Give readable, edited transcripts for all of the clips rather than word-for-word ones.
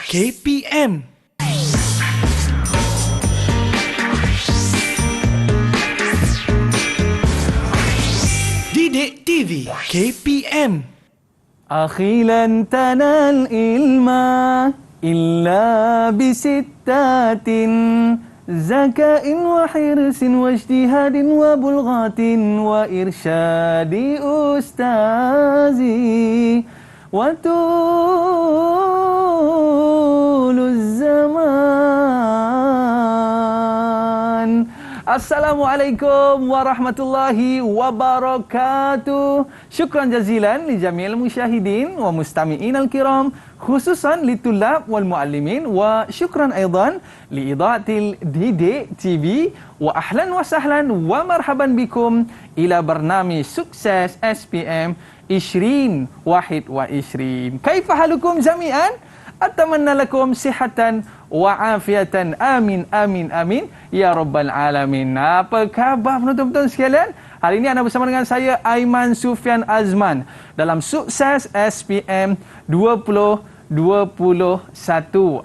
KPM. Didik TV KPM. أخي لن تنال إلما إلا بستات زكاء وحرص واجتهاد وبلغة وإرشاد أستاذي وطول الزمان. Assalamualaikum warahmatullahi wabarakatuh. Syukran jazilan li jami'il musyahidin wa mustami'in al-kiram, khususan li tulab wal muallimin, wa syukran aidan li idaatil Didik TV, wa ahlan wa sahlan wa marhaban bikum ila barnami sukses SPM 2021. Kaifa halukum jami'an? Atamanna lakum sihatan wa afiatan. Amin, amin, amin. Ya Rabbal Alamin. Apa khabar penonton-penonton sekalian? Hari ini anda bersama dengan saya, Aiman Sufian Azman, dalam Sukses SPM 2021.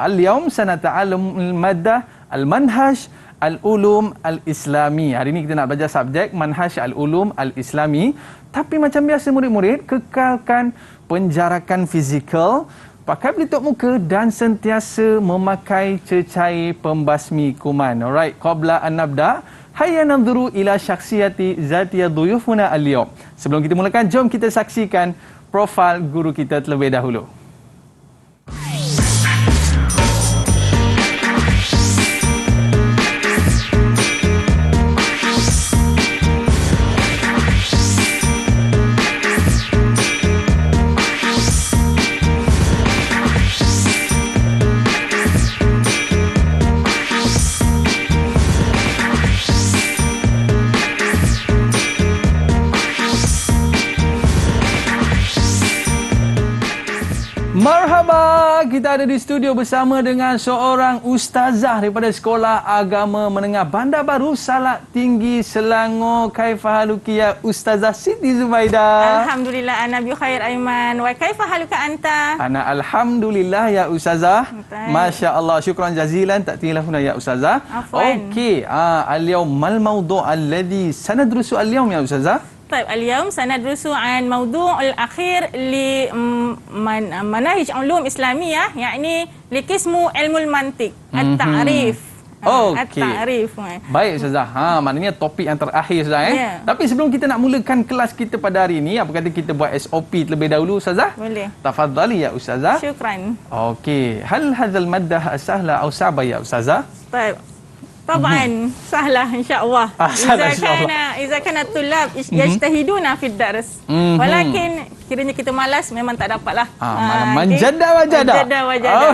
Al-yawm sanata'alum al-maddah al-manhaj al-ulum al-islami. Hari ini kita nak belajar subjek manhaj al-ulum al-islami. Tapi macam biasa murid-murid, kekalkan penjarakan fizikal, pakai pelitup muka dan sentiasa memakai cecair pembasmi kuman. Alright, qabla an nabda, hayya nanzuru ila syakhsiyati zatiyah duyufuna al-yawm. Sebelum kita mulakan, jom kita saksikan profil guru kita terlebih dahulu. Marhaba, kita ada di studio bersama dengan seorang ustazah daripada Sekolah Agama Menengah Bandar Baru, Salak Tinggi, Selangor. Kaifa haluki ya Ustazah Siti Zubaidah? Alhamdulillah, ana bi khair Aiman. Wa kaifa haluka anta? Ana alhamdulillah ya Ustazah. Masya-Allah, syukran jazilan tak tilafuna ya Ustazah. Okey, al-yawm mal mawdu' alladhi sanadrusu al-yawm ya Ustazah? طيب اليوم سندرس عن موضوع الأخير لمناهج علوم إسلامية، يعني لقسم علم المنطق التعريف. Okey. Baik Ustazah. Maknanya topik yang terakhir Ustazah. Tapi sebelum kita nak mulakan kelas kita pada hari ini, apa kata kita buat SOP terlebih dahulu Ustazah? Boleh. Tafadhali ya Ustazah. Syukran. Okey. Hal hadzal maddah sahla atau sa'ba ya Ustazah? طيب طبعا سهلة إن شاء الله. إذا كان الطلاب يجتهدون في الدرس، ولكن kiranya kita malas memang tak dapatlah. Manjada wajada.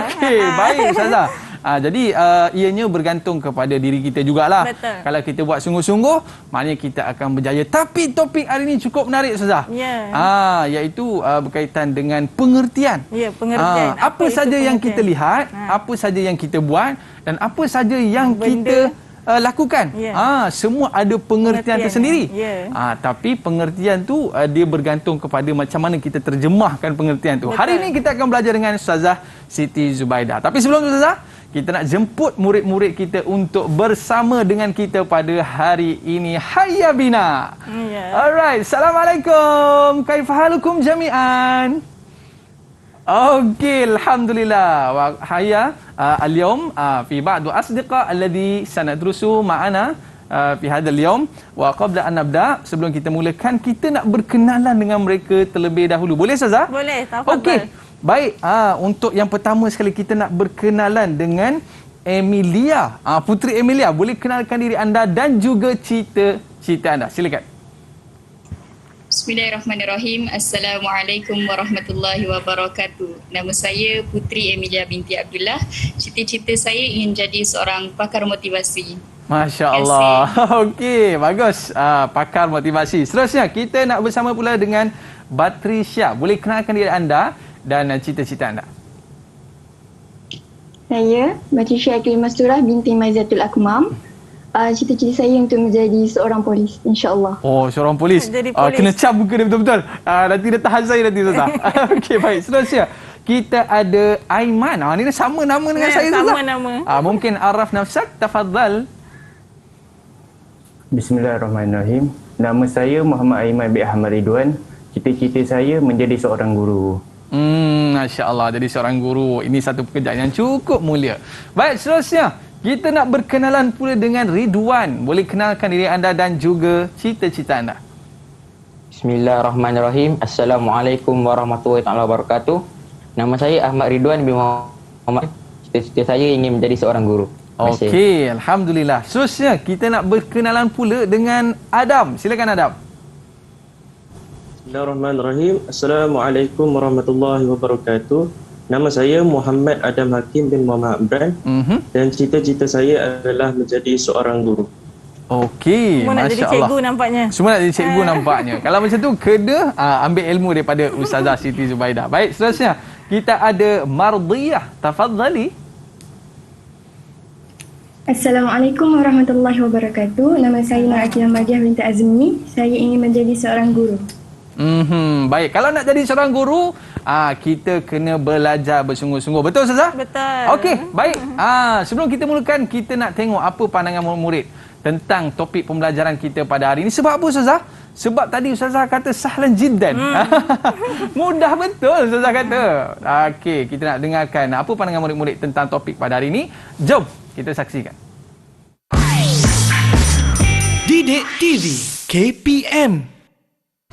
Okey, Ha. baik Ustazah. Jadi ianya bergantung kepada diri kita jugalah. Betul. Kalau kita buat sungguh-sungguh, maknanya kita akan berjaya. Tapi topik hari ini cukup menarik Ustazah. Ya. Iaitu berkaitan dengan pengertian. Ya, pengertian. Apa saja yang kita lihat, apa saja yang kita buat dan apa saja yang kita lakukan. Semua ada pengertian tersendiri. Tapi pengertian tu dia bergantung kepada macam mana kita terjemahkan pengertian tu. Betul. Hari ini kita akan belajar dengan Ustazah Siti Zubaidah. Tapi sebelum tu Ustazah, kita nak jemput murid-murid kita untuk bersama dengan kita pada hari ini. Hayya bina. Alright, Assalamualaikum. Kaifa halukum jami'an? Okey, alhamdulillah. Wa hayya al-yawm fi ba'du asdiqa alladhi sanadrusu ma'ana fi hadzal yawm. Wa qabla an nabda, sebelum kita mulakan, kita nak berkenalan dengan mereka terlebih dahulu. Boleh Ustazah? Boleh, tafadhal. Okey. Baik, untuk yang pertama sekali kita nak berkenalan dengan Emilia. Putri Emilia, boleh kenalkan diri anda dan juga cerita anda. Silakan. Bismillahirrahmanirrahim. Assalamualaikum warahmatullahi wabarakatuh. Nama saya Putri Emilia binti Abdullah. Cita-cita saya ingin jadi seorang pakar motivasi. Masya Allah. Okey, bagus. Pakar motivasi. Seterusnya, kita nak bersama pula dengan Batrisya. Boleh kenalkan diri anda dan cita-cita anda. Saya Batrisya Aklimasturah binti Maizatul Akmam. Cita-cita saya untuk menjadi seorang polis, insya-Allah. Oh, seorang polis. Jadi polis. Kena cap muka dia betul-betul. Nanti dia tahan saya nanti Ustazah. Okey, baik. Seterusnya, kita ada Aiman. Ni sama nama dengan saya Ustazah. Sama nama. Mungkin araf nafsak, tafadhal. Bismillahirrahmanirrahim. Nama saya Muhammad Aiman bin Ahmad Ridwan. Cita-cita saya menjadi seorang guru. Masya Allah, jadi seorang guru. Ini satu pekerjaan yang cukup mulia. Baik, seterusnya kita nak berkenalan pula dengan Ridwan. Boleh kenalkan diri anda dan juga cita-cita anda. Bismillahirrahmanirrahim. Assalamualaikum warahmatullahi wabarakatuh. Nama saya Ahmad Ridwan bin Muhammad. Cita-cita saya ingin menjadi seorang guru. Okey, alhamdulillah. Seterusnya kita nak berkenalan pula dengan Adam. Silakan Adam. Bismillahirrahmanirrahim. Assalamualaikum warahmatullahi wabarakatuh. Nama saya Muhammad Adam Hakim bin Muhammad Amran. Dan cita-cita saya adalah menjadi seorang guru. Okey, Semua nak jadi Masya cikgu Allah. nampaknya. Semua nak jadi cikgu nampaknya. Kalau macam tu, kena ambil ilmu daripada Ustazah Siti Zubaidah. Baik, seterusnya kita ada Mardiyah. Tafadhali. Assalamualaikum warahmatullahi wabarakatuh. Nama saya Nur Akilah Madiah binti Azmi. Saya ingin menjadi seorang guru. Baik, kalau nak jadi seorang guru, kita kena belajar bersungguh-sungguh. Betul Ustazah? Betul. Okey, baik. Sebelum kita mulakan, kita nak tengok apa pandangan murid-murid tentang topik pembelajaran kita pada hari ini. Sebab apa Ustazah? Sebab tadi Ustazah kata sahlan jiddan. Mudah betul Ustazah kata. Okey, kita nak dengarkan apa pandangan murid-murid tentang topik pada hari ini. Jom kita saksikan. Didik TV KPM.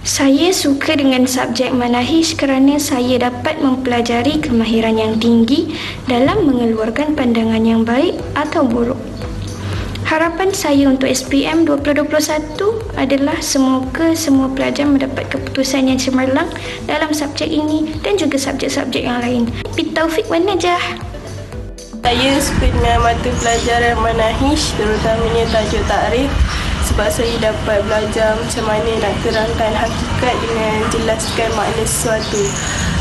Saya suka dengan subjek Manahij kerana saya dapat mempelajari kemahiran yang tinggi dalam mengeluarkan pandangan yang baik atau buruk. Harapan saya untuk SPM 2021 adalah semoga semua pelajar mendapat keputusan yang cemerlang dalam subjek ini dan juga subjek-subjek yang lain. Bitaufik wan najah. Saya suka dengan mata pelajaran Manahij, terutamanya tajuk takrif, sebab saya dapat belajar macam mana nak terangkan hakikat dengan jelaskan makna sesuatu.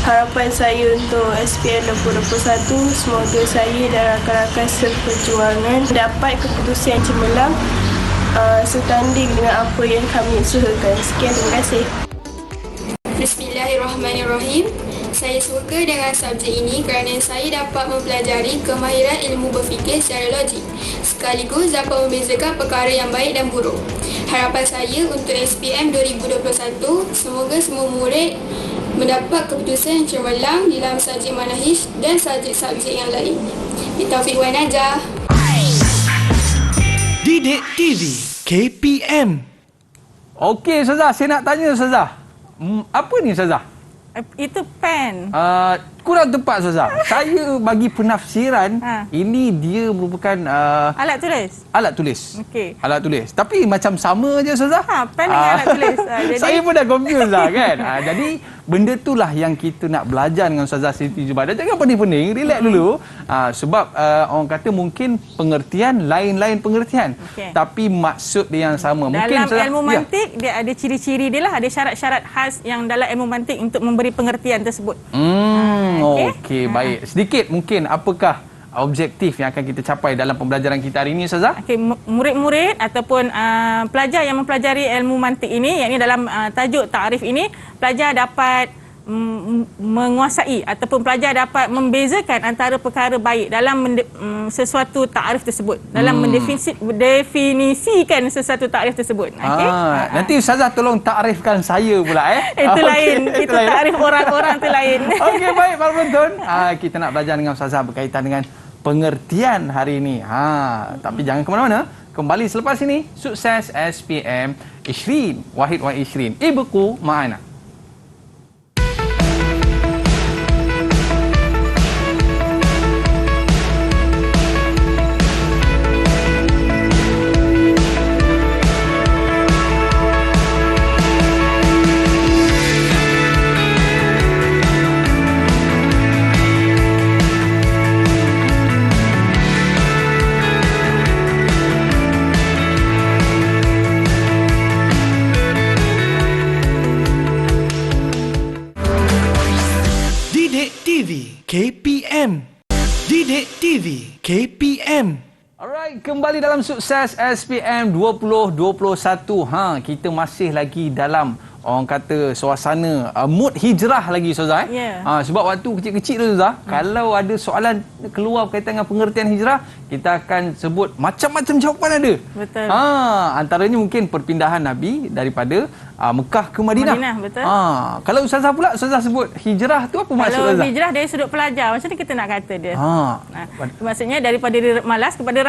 Harapan saya untuk SPM 2021, semoga saya dan rakan-rakan seperjuangan dapat keputusan yang cemerlang setanding dengan apa yang kami usahakan. Sekian, terima kasih. Bismillahirrahmanirrahim. Saya suka dengan subjek ini kerana saya dapat mempelajari kemahiran ilmu berfikir secara logik, sekaligus dapat membezakan perkara yang baik dan buruk. Harapan saya untuk SPM 2021, semoga semua murid mendapat keputusan yang cemerlang dalam subjek Manahij dan subjek-subjek yang lain. Bitaufik wan najah. Didik TV KPM. Okey Ustazah, saya nak tanya Ustazah. Apa ni Ustazah? Itu pen. Kurang tepat Ustazah. Saya bagi penafsiran, ini dia merupakan Alat tulis. alat tulis. Okey. Alat tulis. Tapi macam sama je Ustazah. Pen dengan alat tulis. Jadi Saya pun dah confused lah kan. Jadi benda itulah yang kita nak belajar dengan Ustazah Siti Zubaidah. Jangan pening-pening, relax dulu. Sebab orang kata mungkin pengertian lain-lain pengertian. Okey. Tapi maksud dia yang sama. Mungkin dalam Ustazah, ilmu mantik, dia ada ciri-ciri dia lah, ada syarat-syarat khas yang dalam ilmu mantik untuk memberi pengertian tersebut. Okey, baik. Sedikit mungkin apakah objektif yang akan kita capai dalam pembelajaran kita hari ini Ustazah? Okey, murid-murid ataupun pelajar yang mempelajari ilmu mantik ini, yakni dalam tajuk takrif ini, pelajar dapat menguasai ataupun pelajar dapat membezakan antara perkara baik dalam sesuatu takrif tersebut, dalam mendefinisikan sesuatu takrif tersebut. Okey. Nanti Ustazah tolong takrifkan saya pula Itu lain, Okey, itu takrif orang-orang tu lain. Okey, baik para penonton. Kita nak belajar dengan Ustazah berkaitan dengan pengertian hari ini. Tapi jangan ke mana-mana. Kembali selepas ini, sukses SPM 20 Wahid wa 20. Ibku ma'ana. KPM. Didik TV KPM. Alright, kembali dalam sukses SPM 2021. Kita masih lagi dalam orang kata suasana mood hijrah lagi Ustazah. Ya. Sebab waktu kecil-kecil tu Ustazah, kalau ada soalan keluar berkaitan dengan pengertian hijrah, kita akan sebut macam-macam jawapan ada. Betul. Antaranya mungkin perpindahan Nabi daripada Mekah ke Madinah. Betul. Kalau Ustazah pula, Ustazah sebut hijrah tu apa maksud Ustazah? Kalau hijrah dari sudut pelajar, macam mana kita nak kata dia? Maksudnya daripada dia malas kepada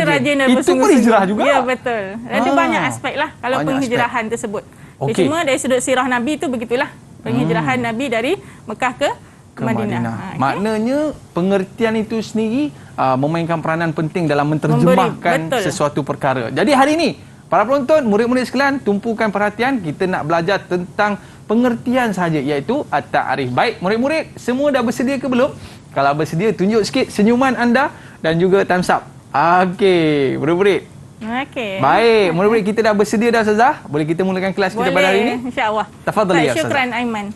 rajin dan itu pun hijrah juga. Ya, betul. Ada banyak aspek lah kalau penghijrahan tersebut. Okay. Cuma dari sudut sirah Nabi tu begitulah. Penghijrahan Nabi dari Mekah ke Madinah. Maknanya pengertian itu sendiri memainkan peranan penting dalam menterjemahkan sesuatu perkara. Jadi hari ini para penonton, murid-murid sekalian, tumpukan perhatian, kita nak belajar tentang pengertian sahaja, iaitu at-ta'rif. Baik, murid-murid, semua dah bersedia ke belum? Kalau bersedia, tunjuk sikit senyuman anda dan juga thumbs up. Okey, murid-murid. Okey. Baik, murid-murid kita dah bersedia dah Ustazah? Boleh kita mulakan kelas kita pada hari ini? Insya-Allah. Tafadhali ya Ustazah. Syukran Aiman.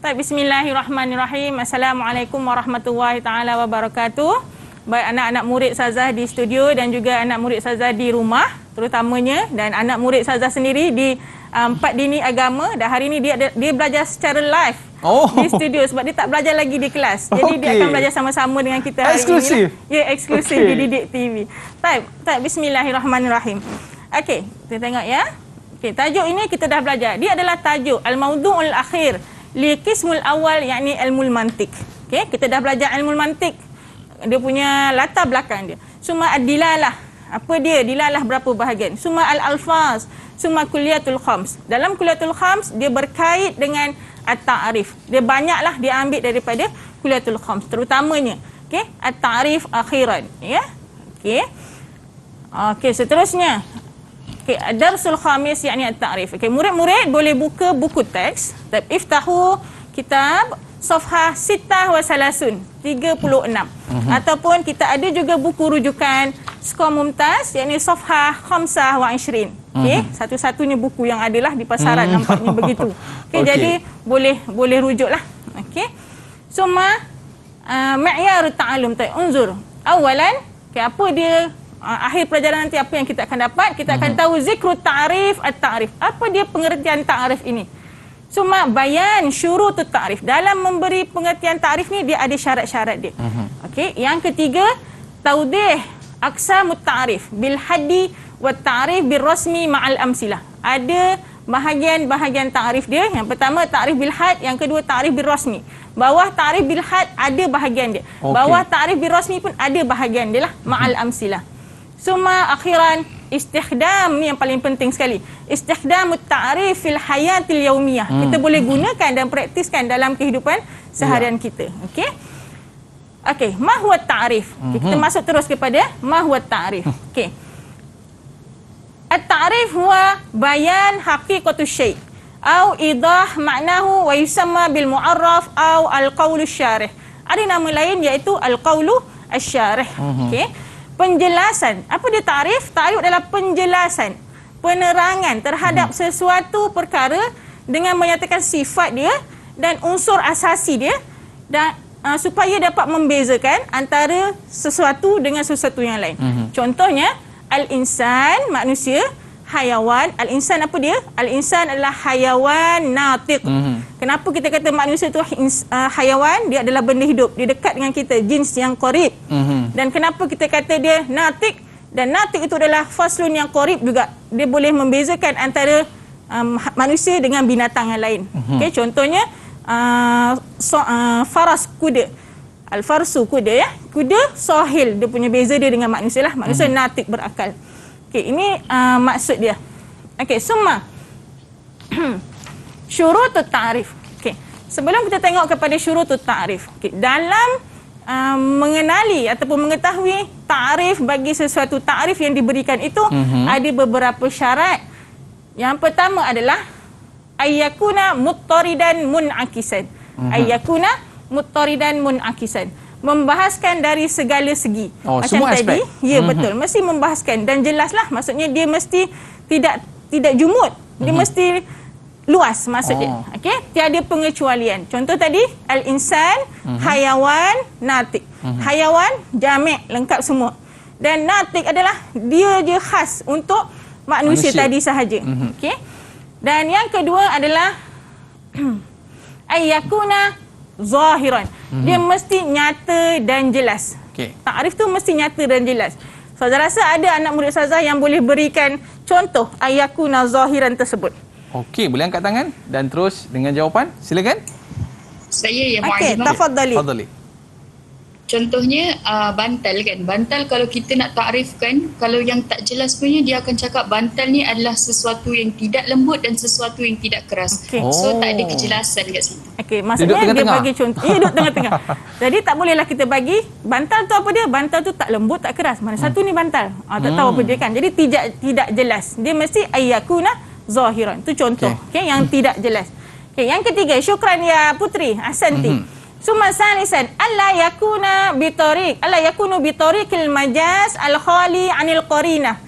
Baik, bismillahirrahmanirrahim. Assalamualaikum warahmatullahi taala wabarakatuh. Baik anak-anak murid Ustazah di studio dan juga anak murid Ustazah di rumah terutamanya, dan anak murid Ustazah sendiri di Empat Dini Agama. Dan hari ini dia belajar secara live di studio sebab dia tak belajar lagi di kelas. Jadi dia akan belajar sama-sama dengan kita hari eksklusif. ini. Ya, eksklusif di Didik TV. Baik, bismillahirrahmanirrahim. Okey, kita tengok ya. Okey, tajuk ini kita dah belajar. Dia adalah tajuk Al-Mawdu'ul Akhir li Qismul Awal, yakni ilmul mantiq. Okey, kita dah belajar ilmul mantiq. Dia punya latar belakang dia. Summa ad-dilalah. Apa dia? Dilalah berapa bahagian? Summa al-alfaz, summa kulliyatul khams. Dalam kulliyatul khams dia berkait dengan at-ta'rif. Dia banyaklah dia ambil daripada kulliyatul khams terutamanya. Okey, at-ta'rif akhiran, ya. Okey. Okey, seterusnya. Okey, ad-darsul khamis yakni at-ta'rif. Okey, murid-murid boleh buka buku teks. Iftahu kitab Safhah 36 ataupun kita ada juga buku rujukan Skor Mumtaz, yakni Safhah 25. Okey, satu-satunya buku yang adalah di pasaran nampaknya begitu. Okey, jadi boleh rujuklah. Okey. Summa ma'yarut ta'allum unzur. Awalan, apa dia akhir pelajaran nanti apa yang kita akan dapat? Kita akan tahu zikrut ta'rif at-ta'rif. Apa dia pengertian ta'rif ini? Summa bayan syurutut ta'rif. Dalam memberi pengertian ta'rif ni dia ada syarat-syarat dia. Okey, yang ketiga taudih aqsamut ta'rif bil haddi wat ta'rif bil rasmi ma'al amsilah. Ada bahagian-bahagian ta'rif dia. Yang pertama ta'rif bil had, yang kedua ta'rif bil rasmi. Bawah ta'rif bil had ada bahagian dia. Bawah ta'rif bil rasmi pun ada bahagian dia lah, ma'al amsilah. Summa akhiran istikhdam, ni yang paling penting sekali. Istikhdamut ta'rif fil hayatil yaumiyah. Kita boleh gunakan dan praktiskan dalam kehidupan seharian kita. Okey. Okey, ma huwa ta'rif? Kita masuk terus kepada ma huwa ta'rif. Okey. At-ta'rif huwa bayan haqiqatu syai' au idah ma'nahu wa yusamma bil mu'arraf au al-qaulu syarih. Ada nama lain iaitu al-qaulu asy-syarih. Okey. Penjelasan. Apa dia ta'rif? Ta'rif adalah penjelasan, penerangan terhadap sesuatu perkara dengan menyatakan sifat dia dan unsur asasi dia, dan supaya dapat membezakan antara sesuatu dengan sesuatu yang lain. Contohnya al-insan, manusia, hayawan. Al-insan apa dia? Al-insan adalah hayawan natiq. Kenapa kita kata manusia tu hayawan? Dia adalah benda hidup. Dia dekat dengan kita, jins yang qarib. Dan kenapa kita kata dia natiq? Dan natiq itu adalah faslun yang qarib juga. Dia boleh membezakan antara manusia dengan binatang yang lain. Okay, contohnya faras, kuda. Al-farsu, kuda ya. Kuda sahil, dia punya beza dia dengan manusia lah. Manusia natiq, berakal. Okey, ini maksud dia. Okey, summa syurutut ta'rif. Okey, sebelum kita tengok kepada syurutut ta'rif, okey, dalam mengenali ataupun mengetahui ta'rif bagi sesuatu ta'rif yang diberikan itu ada beberapa syarat. Yang pertama adalah ayyakuna muttaridan munakisan. Ayyakuna muttaridan munakisan. Membahaskan dari segala segi. Macam tadi, ya betul, mesti membahaskan dan jelaslah, maksudnya dia mesti tidak jumud, dia mesti luas maksud dia. Okey, tiada pengecualian. Contoh tadi al-insan, hayawan, natiq. Hayawan jami', lengkap semua. Dan natiq adalah dia je khas untuk manusia tadi sahaja. Okey. Dan yang kedua adalah ayyakuna zahiran. Dia mesti nyata dan jelas. Okey. Takrif tu mesti nyata dan jelas. Saya rasa ada anak murid Ustazah yang boleh berikan contoh ayyakuna zahiran tersebut. Okey, boleh angkat tangan dan terus dengan jawapan. Silakan. Saya yang Okey, Mu'azzimah. tafadhali. Tafadhali. Contohnya bantal kan. Bantal kalau kita nak takrifkan, kalau yang tak jelas punya dia akan cakap bantal ni adalah sesuatu yang tidak lembut dan sesuatu yang tidak keras. Okey. So tak ada Oh. kejelasan kat situ. Okey, maksudnya dia tengah-tengah. bagi contoh. Duduk tengah-tengah. Jadi tak bolehlah kita bagi bantal tu apa dia? Bantal tu tak lembut, tak keras. Mana satu ni bantal? Tak tahu apa dia kan. Jadi tidak jelas. Dia mesti ayyakuna zahiran. Itu contoh. Okey, yang tidak jelas. Okey, yang ketiga, syukran ya Putri. Ahsanti. Summa salisan alla yakunu bitariqil majaz al khali anil qarinah.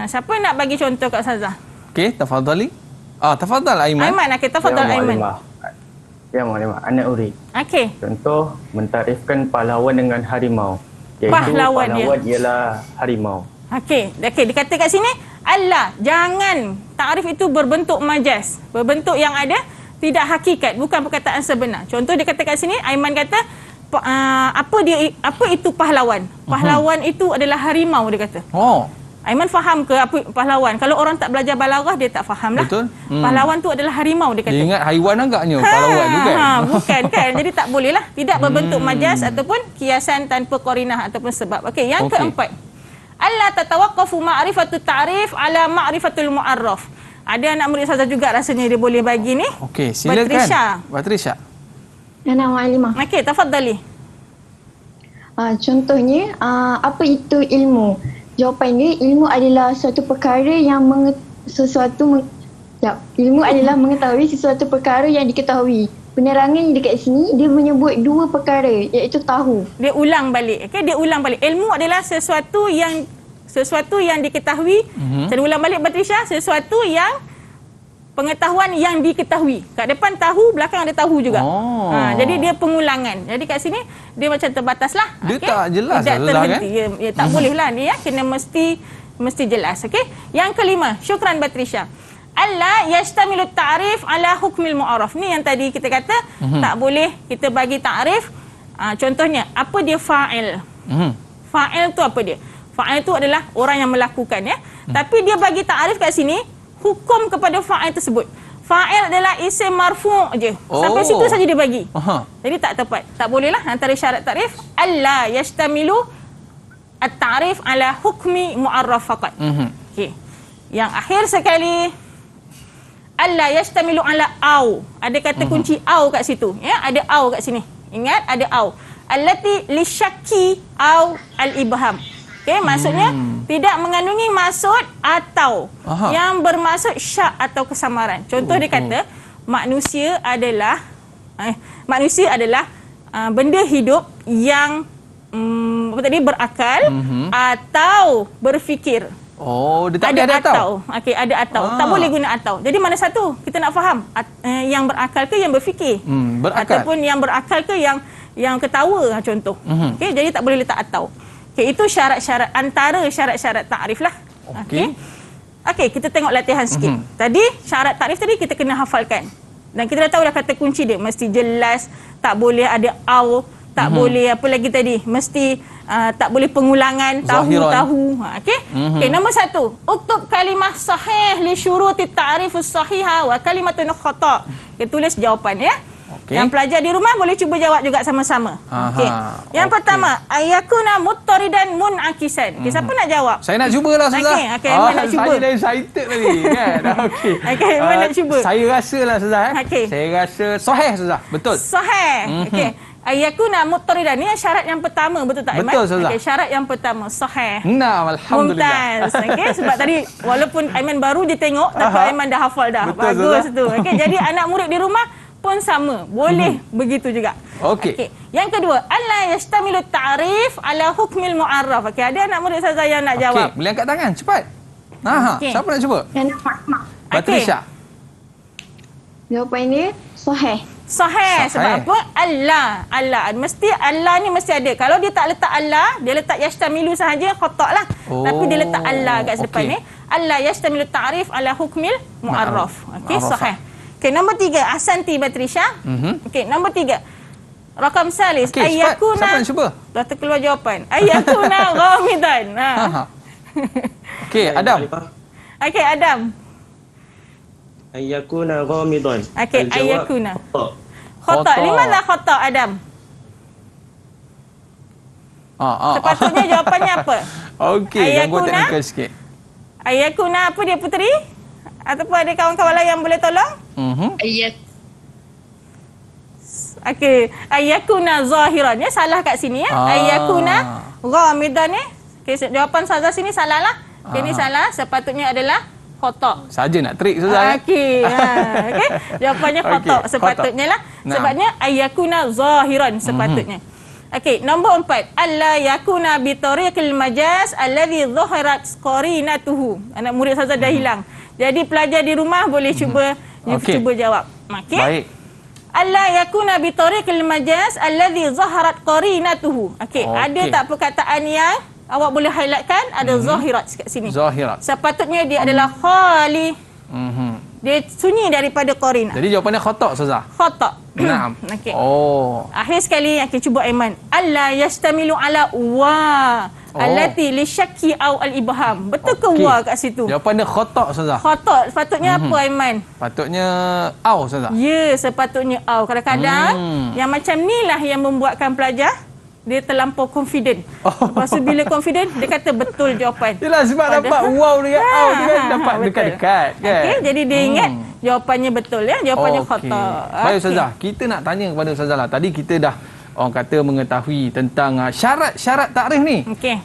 Siapa nak bagi contoh kat Ustazah? Okey, tafadhali. Tafadhal Aiman. Aiman, okey, tafadhal Aiman. Ya, Mu'alimah. Anak Uri. Okey. Contoh, mentarifkan pahlawan dengan harimau. Iaitu Pahlawan dia. ialah harimau. Okey, dikata kat sini Allah, jangan takrif itu berbentuk majaz, berbentuk yang ada tidak hakikat, bukan perkataan sebenar. Contoh dia kata kat sini, Aiman kata apa itu pahlawan? Pahlawan itu adalah harimau, dia kata. Oh. Aiman faham ke apa pahlawan? Kalau orang tak belajar balaghah dia tak faham lah. Betul. Pahlawan tu adalah harimau, dia kata. Dia ingat haiwan agaknya pahlawan tu kan. Bukan kan. Jadi tak boleh lah. Tidak berbentuk majaz ataupun kiasan tanpa qarinah ataupun sebab. Okey, yang keempat. Allah tatawaqqafu ma'rifatut ta'rif ala ma'rifatul mu'arraf. Ada anak murid Ustazah juga rasanya dia boleh bagi ni. Okey, silakan. Batrisha. Nana Mu'alimah. Okey, tafadhali. Contohnya, apa itu ilmu? Jawapan dia, ilmu adalah suatu perkara yang ilmu adalah mengetahui sesuatu perkara yang diketahui. Penerangan dekat sini dia menyebut dua perkara, iaitu tahu. Dia ulang balik. Okey, dia ulang balik. Ilmu adalah sesuatu yang diketahui. Saya ulang balik Batrisha, sesuatu yang pengetahuan yang diketahui. Kat depan tahu, belakang ada tahu juga. Jadi dia pengulangan. Jadi kat sini dia macam terbataslah. Dia tak jelas tidak terhenti. Kan? Ya, tak boleh lah dia kena mesti jelas. Okey. Yang kelima, syukran Batrisha. Allah yastamilu ta'rif ala hukmil mu'arraf. Ni yang tadi kita kata tak boleh kita bagi ta'rif. Contohnya, apa dia fa'il? Fa'il tu apa dia? Fa'il tu adalah orang yang melakukan ya. Tapi dia bagi ta'rif kat sini hukum kepada fa'il tersebut. Fa'il adalah isim marfu' je. Sampai situ saja dia bagi. Jadi tak tepat. Tak bolehlah antara syarat ta'rif Allah yastamilu at-ta'rif ala hukmi mu'arraf faqat. Okey. Yang akhir sekali Allah yastamilu ala au. Ada kata kunci au kat situ ya, ada au kat sini. Ingat ada au. Allati lisyakki au al-ibham. Okey, maksudnya tidak mengandungi maksud atau yang bermaksud syak atau kesamaran. Contoh dia kata manusia adalah benda hidup yang berakal atau berfikir. Dia tak ada atau. Okey, ada atau. Tak boleh guna atau. Jadi mana satu? Kita nak faham yang berakal ke yang berfikir? Berakal. Ataupun yang berakal ke yang ketawa contoh. Okey, jadi tak boleh letak atau. Okey, itu syarat-syarat antara syarat-syarat takrif lah. Okey. Okey, kita tengok latihan sikit. Tadi syarat takrif tadi kita kena hafalkan. Dan kita dah tahu dah kata kunci dia mesti jelas, tak boleh ada au, tak boleh apa lagi tadi? Mesti tak boleh pengulangan tahu. Okey. Okey, nombor satu. Uktub kalimah sahih li syuruti ta'rifus sahiha wa kalimatun khata'. Kita tulis jawapan ya. Yang pelajar di rumah boleh cuba jawab juga sama-sama. Okey. Yang pertama, ayakuna muttaridan munakisan. Okey, siapa nak jawab? Saya nak cubalah Ustazah. Okey, Aiman nak cuba. Saya dah excited tadi kan. Okey. Okey, Aiman nak cuba. Saya rasalah Ustazah Saya rasa sahih Ustazah. Betul. Sahih. Okey. Ayakuna muttaridan ni syarat yang pertama, betul tak Aiman? Betul Ustazah. Okey, syarat yang pertama sahih. Nah, alhamdulillah. Mumtaz. Okey, sebab tadi walaupun Aiman baru je tengok tapi Aiman dah hafal dah. Betul, bagus tu. Okey, jadi anak murid di rumah pun sama. Boleh begitu juga. Okey. Yang kedua, alla yastamilu ta'rif ala hukmil mu'arraf. Okey, ada anak murid Ustazah yang nak jawab. Okey, boleh angkat tangan cepat. Siapa nak cuba? Batrisha. Jawapan dia sahih. Sahih. Sebab apa? Allah. Mesti Allah ni mesti ada. Kalau dia tak letak Allah, dia letak yastamilu sahaja, khotak lah. Tapi dia letak Allah kat depan ni. alla yastamilu ta'rif ala hukmil mu'arraf. Okey, sahih. Okey, nombor 3 Ahsanti Batrisha. Okey, nombor 3 rakam salis ayyakuna. Siapa yang cuba? Dah terkeluar jawapan. Ayyakuna ghamidan. Okey, Adam. Okey, Adam. Ayyakuna ghamidan. Okey, ayyakuna. Khata. Khata. Limana khata, Adam? Sepatutnya jawapannya apa? Okey, gangguan teknikal sikit. Ayyakuna apa dia, Puteri? Ataupun ada kawan-kawan lain yang boleh tolong? Okey, ayyakuna zahiran. Ya, salah kat sini ya. Ayyakuna ghamidan ni. Okey, jawapan Ustazah sini salah lah. Ini salah, sepatutnya adalah khata. Saja nak trik Ustazah. Okey. Okey, jawapannya khata sepatutnya lah. Sebabnya ayyakuna zahiran sepatutnya. Okey, nombor 4. Alla yakuna bi tariqil majaz alladhi dhaharat qarinatuhu. Anak murid Ustazah dah hilang. Jadi pelajar di rumah boleh cuba cuba jawab. Okey. Baik. Alla yakuna bi tariqil majaz alladhi dhaharat qarinatuhu. Okey, ada tak perkataan yang awak boleh highlightkan? Ada zahirat kat sini. Zahirat. Sepatutnya dia adalah khali. Dia sunyi daripada qarinah. Jadi jawapannya khata Ustazah. Khata. Naam. Okey. Akhir sekali cuba Aiman. Alla yastamilu ala wa allati li syakki au al ibham. Betul ke wa kat situ? Jawapannya khata Ustazah. Khata. Sepatutnya apa Aiman? Patutnya au Ustazah. Ya, sepatutnya au. Kadang-kadang yang macam ni lah yang membuatkan pelajar dia terlampau confident. Lepas tu bila confident dia kata betul jawapan. Yalah, sebab dapat wow dia au dia kan dapat dekat-dekat kan. Okey, jadi dia ingat jawapannya betul ya, jawapannya khata. Baik Ustazah, kita nak tanya kepada Ustazah lah. Tadi kita dah orang kata mengetahui tentang syarat-syarat takrif ni.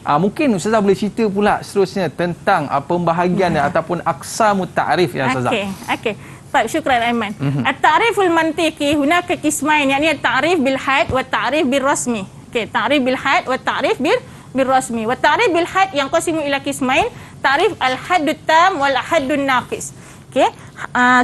Mungkin Ustazah boleh cerita pula seterusnya tentang pembahagian ataupun aqsamut takrif ya Ustazah. Okey. Baik, syukran Aiman. At-ta'riful mantiqi hunaka qismain, yakni at-ta'rif bil had wa at-ta'rif bil rasmi. Okey, ta'rif bil had wa at-ta'rif bil rasmi. Wa ta'rif bil had yang qasimu ila qismain, ta'rif al-haddut tam wal haddun naqis. Okey.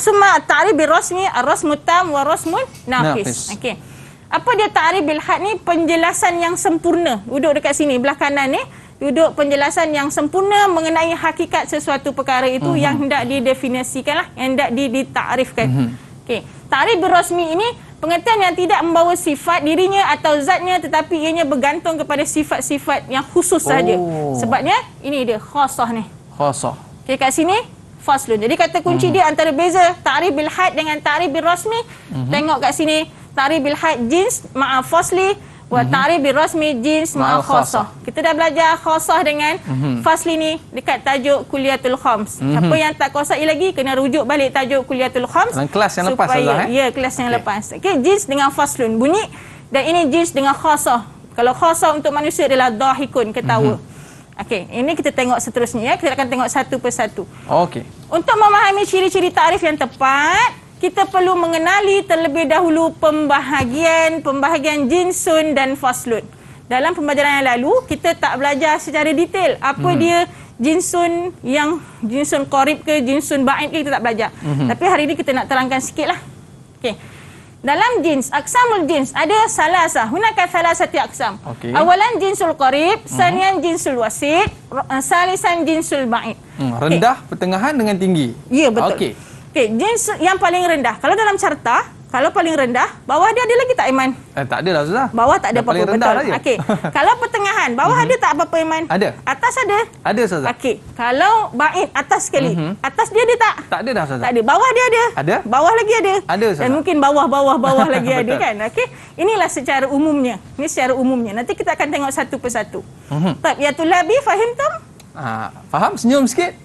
Summa at-ta'rif bil rasmi, ar-rasmut tam wa rasmun naqis. Okey. Apa dia ta'rif bil had ni? Penjelasan yang sempurna. Duduk dekat sini belah kanan ni, duduk penjelasan yang sempurna mengenai hakikat sesuatu perkara itu yang hendak didefinisikan lah, yang hendak ditakrifkan. Okey. Ta'rif bil rasmi ini pengertian yang tidak membawa sifat dirinya atau zatnya, tetapi ianya bergantung kepada sifat-sifat yang khusus saja. Sebabnya ini dia khasah ni. Khasah. Okey, kat sini faslun. Jadi kata kunci dia antara beza ta'rif bil had dengan ta'rif bil rasmi. Tengok kat sini, ta'rif bil had jins ma'a fasli wa ta'rif bil rasmi jins ma'a khasah. Kita dah belajar khasah dengan fasli ni dekat tajuk Kuliatul Khams. Siapa yang tak kuasai lagi kena rujuk balik tajuk Kuliatul Khams. Dalam kelas yang lepas Ustazah Ya, kelas yang lepas. Okey, jins dengan faslun bunyi dan ini jins dengan khasah. Kalau khasah untuk manusia adalah dahikun, ketawa. Okey, ini kita tengok seterusnya ya. Kita akan tengok satu persatu. Okey. Untuk memahami ciri-ciri takrif yang tepat, kita perlu mengenali terlebih dahulu pembahagian jinsun dan faslun. Dalam pembelajaran yang lalu, kita tak belajar secara detail apa dia jinsun qarib ke, jinsun ba'id ke, kita tak belajar. Tapi hari ini kita nak terangkan sikitlah. Okey. Dalam jins, aqsamul jins ada salasah. Hunaka salasati aqsam. Awalan jinsul qarib, sanian jinsul wasit, salisan jinsul ba'id. Rendah, pertengahan dengan tinggi. Ya, betul. Okey, jins yang paling rendah. Kalau dalam carta, kalau paling rendah, bawah dia ada lagi tak Aiman? Tak ada lah Ustazah. Bawah tak ada apa-apa, betul. Okey. Kalau pertengahan, bawah ada tak apa-apa Aiman? Ada. Atas ada? Ada Ustazah. Okey. Kalau ba'id atas sekali, atas dia ada tak? Tak ada dah Ustazah. Tak ada. Bawah dia ada? Ada. Bawah lagi ada? Ada Ustazah. Dan mungkin bawah lagi ada kan? Okey. Inilah secara umumnya. Ini secara umumnya. Nanti kita akan tengok satu persatu. Tab ya tulabi, fahim tam? Faham? Senyum sikit.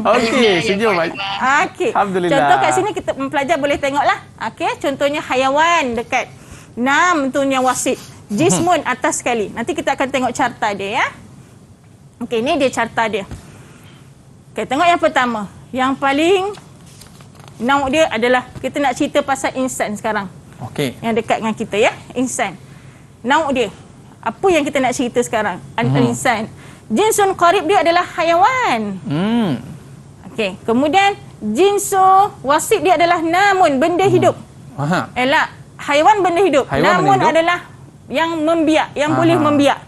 Okey, senyum. Okey. Alhamdulillah. Contoh kat sini kita pelajar boleh tengoklah. Okey, contohnya hayawan dekat nam tunnya wasit. Jismun atas sekali. Nanti kita akan tengok carta dia ya. Okey, ni dia carta dia. Okey, tengok yang pertama. Yang paling nauk dia adalah kita nak cerita pasal insan sekarang. Okey. Yang dekat dengan kita ya, insan. Nauk dia. Apa yang kita nak cerita sekarang? Al-insan. Jinsun qarib dia adalah hayawan. Okey, kemudian jinsu wasit dia adalah namun benda hidup. Haiwan benda hidup. Namun adalah yang membiak, yang boleh membiak.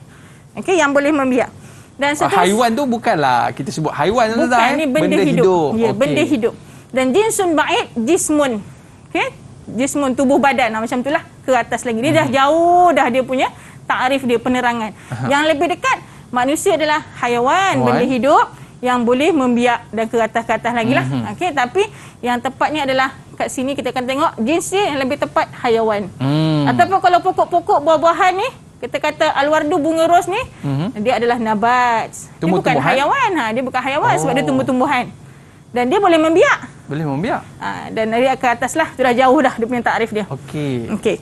Okey, yang boleh membiak. Dan haiwan tu bukanlah kita sebut haiwan bukan, Ustazah. Ni benda hidup. Ya, Okey. benda hidup. Dan jinsun ba'id, jismun. Okey? Jismun, tubuh badan. Macam itulah ke atas lagi. Dia dah jauh dah dia punya takrif dia, penerangan. Yang lebih dekat, manusia adalah haiwan, benda hidup yang boleh membiak dan ke atas lagi lah. Okey, tapi yang tepatnya adalah kat sini kita akan tengok jins dia yang lebih tepat haiwan. Ataupun kalau pokok-pokok buah-buahan ni, kita kata alwardu bunga ros ni, dia adalah nabat. Dia bukan haiwan. Dia bukan haiwan sebab dia tumbuh-tumbuhan. Dan dia boleh membiak. Boleh membiak. Dan dari ke atas lah, sudah jauh dah dia punya takrif dia. Okey. Okey.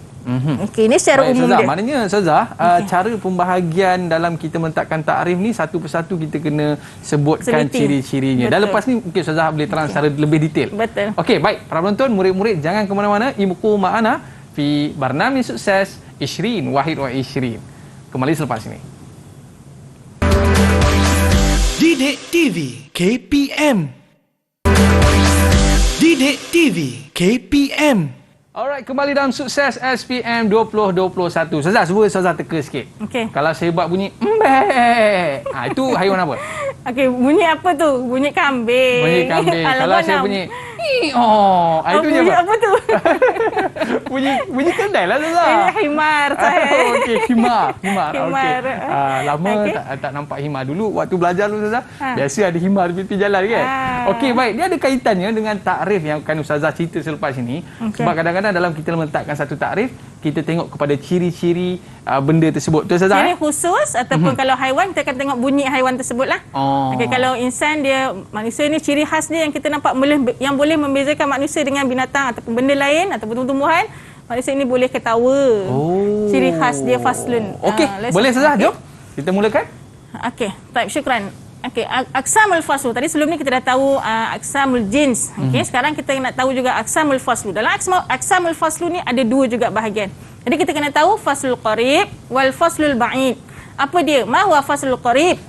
Okey, ini secara umum Ustazah, dia. maknanya Ustazah, cara pembahagian dalam kita meletakkan takrif ni satu persatu kita kena sebutkan ciri-cirinya. Dan lepas ni mungkin Ustazah boleh terang secara lebih detail. Betul. Okey, baik. Para penonton, murid-murid jangan ke mana-mana. Ibuku ma'ana fi barnami sukses Ishrin Wahid wa Ishrin. Kembali selepas ini. Didik TV KPM. Didik TV KPM. Alright, kembali dalam Sukses SPM 2021. Ustazah, cuba Ustazah teka sikit. Okey. Kalau saya buat bunyi mbek, itu haiwan apa? Okey, bunyi apa tu? Bunyi kambing. Bunyi kambing. Kalau saya bunyi itu je bunyi apa tu? bunyi kedai lah Ustazah. Ini himar saya. Okey, himar. Himar. Okey. Lama tak nampak himar dulu waktu belajar dulu Ustazah. Biasa ada himar di tepi jalan kan. Okey, baik. Dia ada kaitannya dengan takrif yang akan Ustazah cerita selepas ini. Sebab kadang-kadang dalam kita meletakkan satu takrif, kita tengok kepada ciri-ciri benda tersebut. Tu Ustazah. Ciri khusus ataupun kalau haiwan kita akan tengok bunyi haiwan tersebutlah. Okey, kalau insan dia, manusia ni ciri khas dia yang kita nampak yang boleh membezakan manusia dengan binatang ataupun benda lain ataupun tumbuhan. Manusia ini boleh ketawa. Ciri khas dia faslun. Okey, boleh Ustazah. Jom kita mulakan. Okey, baik, syukran. Okey, aqsamul faslu. Tadi sebelum ni kita dah tahu aqsamul jins. Okey, sekarang kita nak tahu juga aqsamul faslu. Dalam aqsamul faslu ni ada dua juga bahagian. Jadi kita kena tahu faslul qarib wal faslul ba'id. Apa dia? Ma huwa faslul qarib?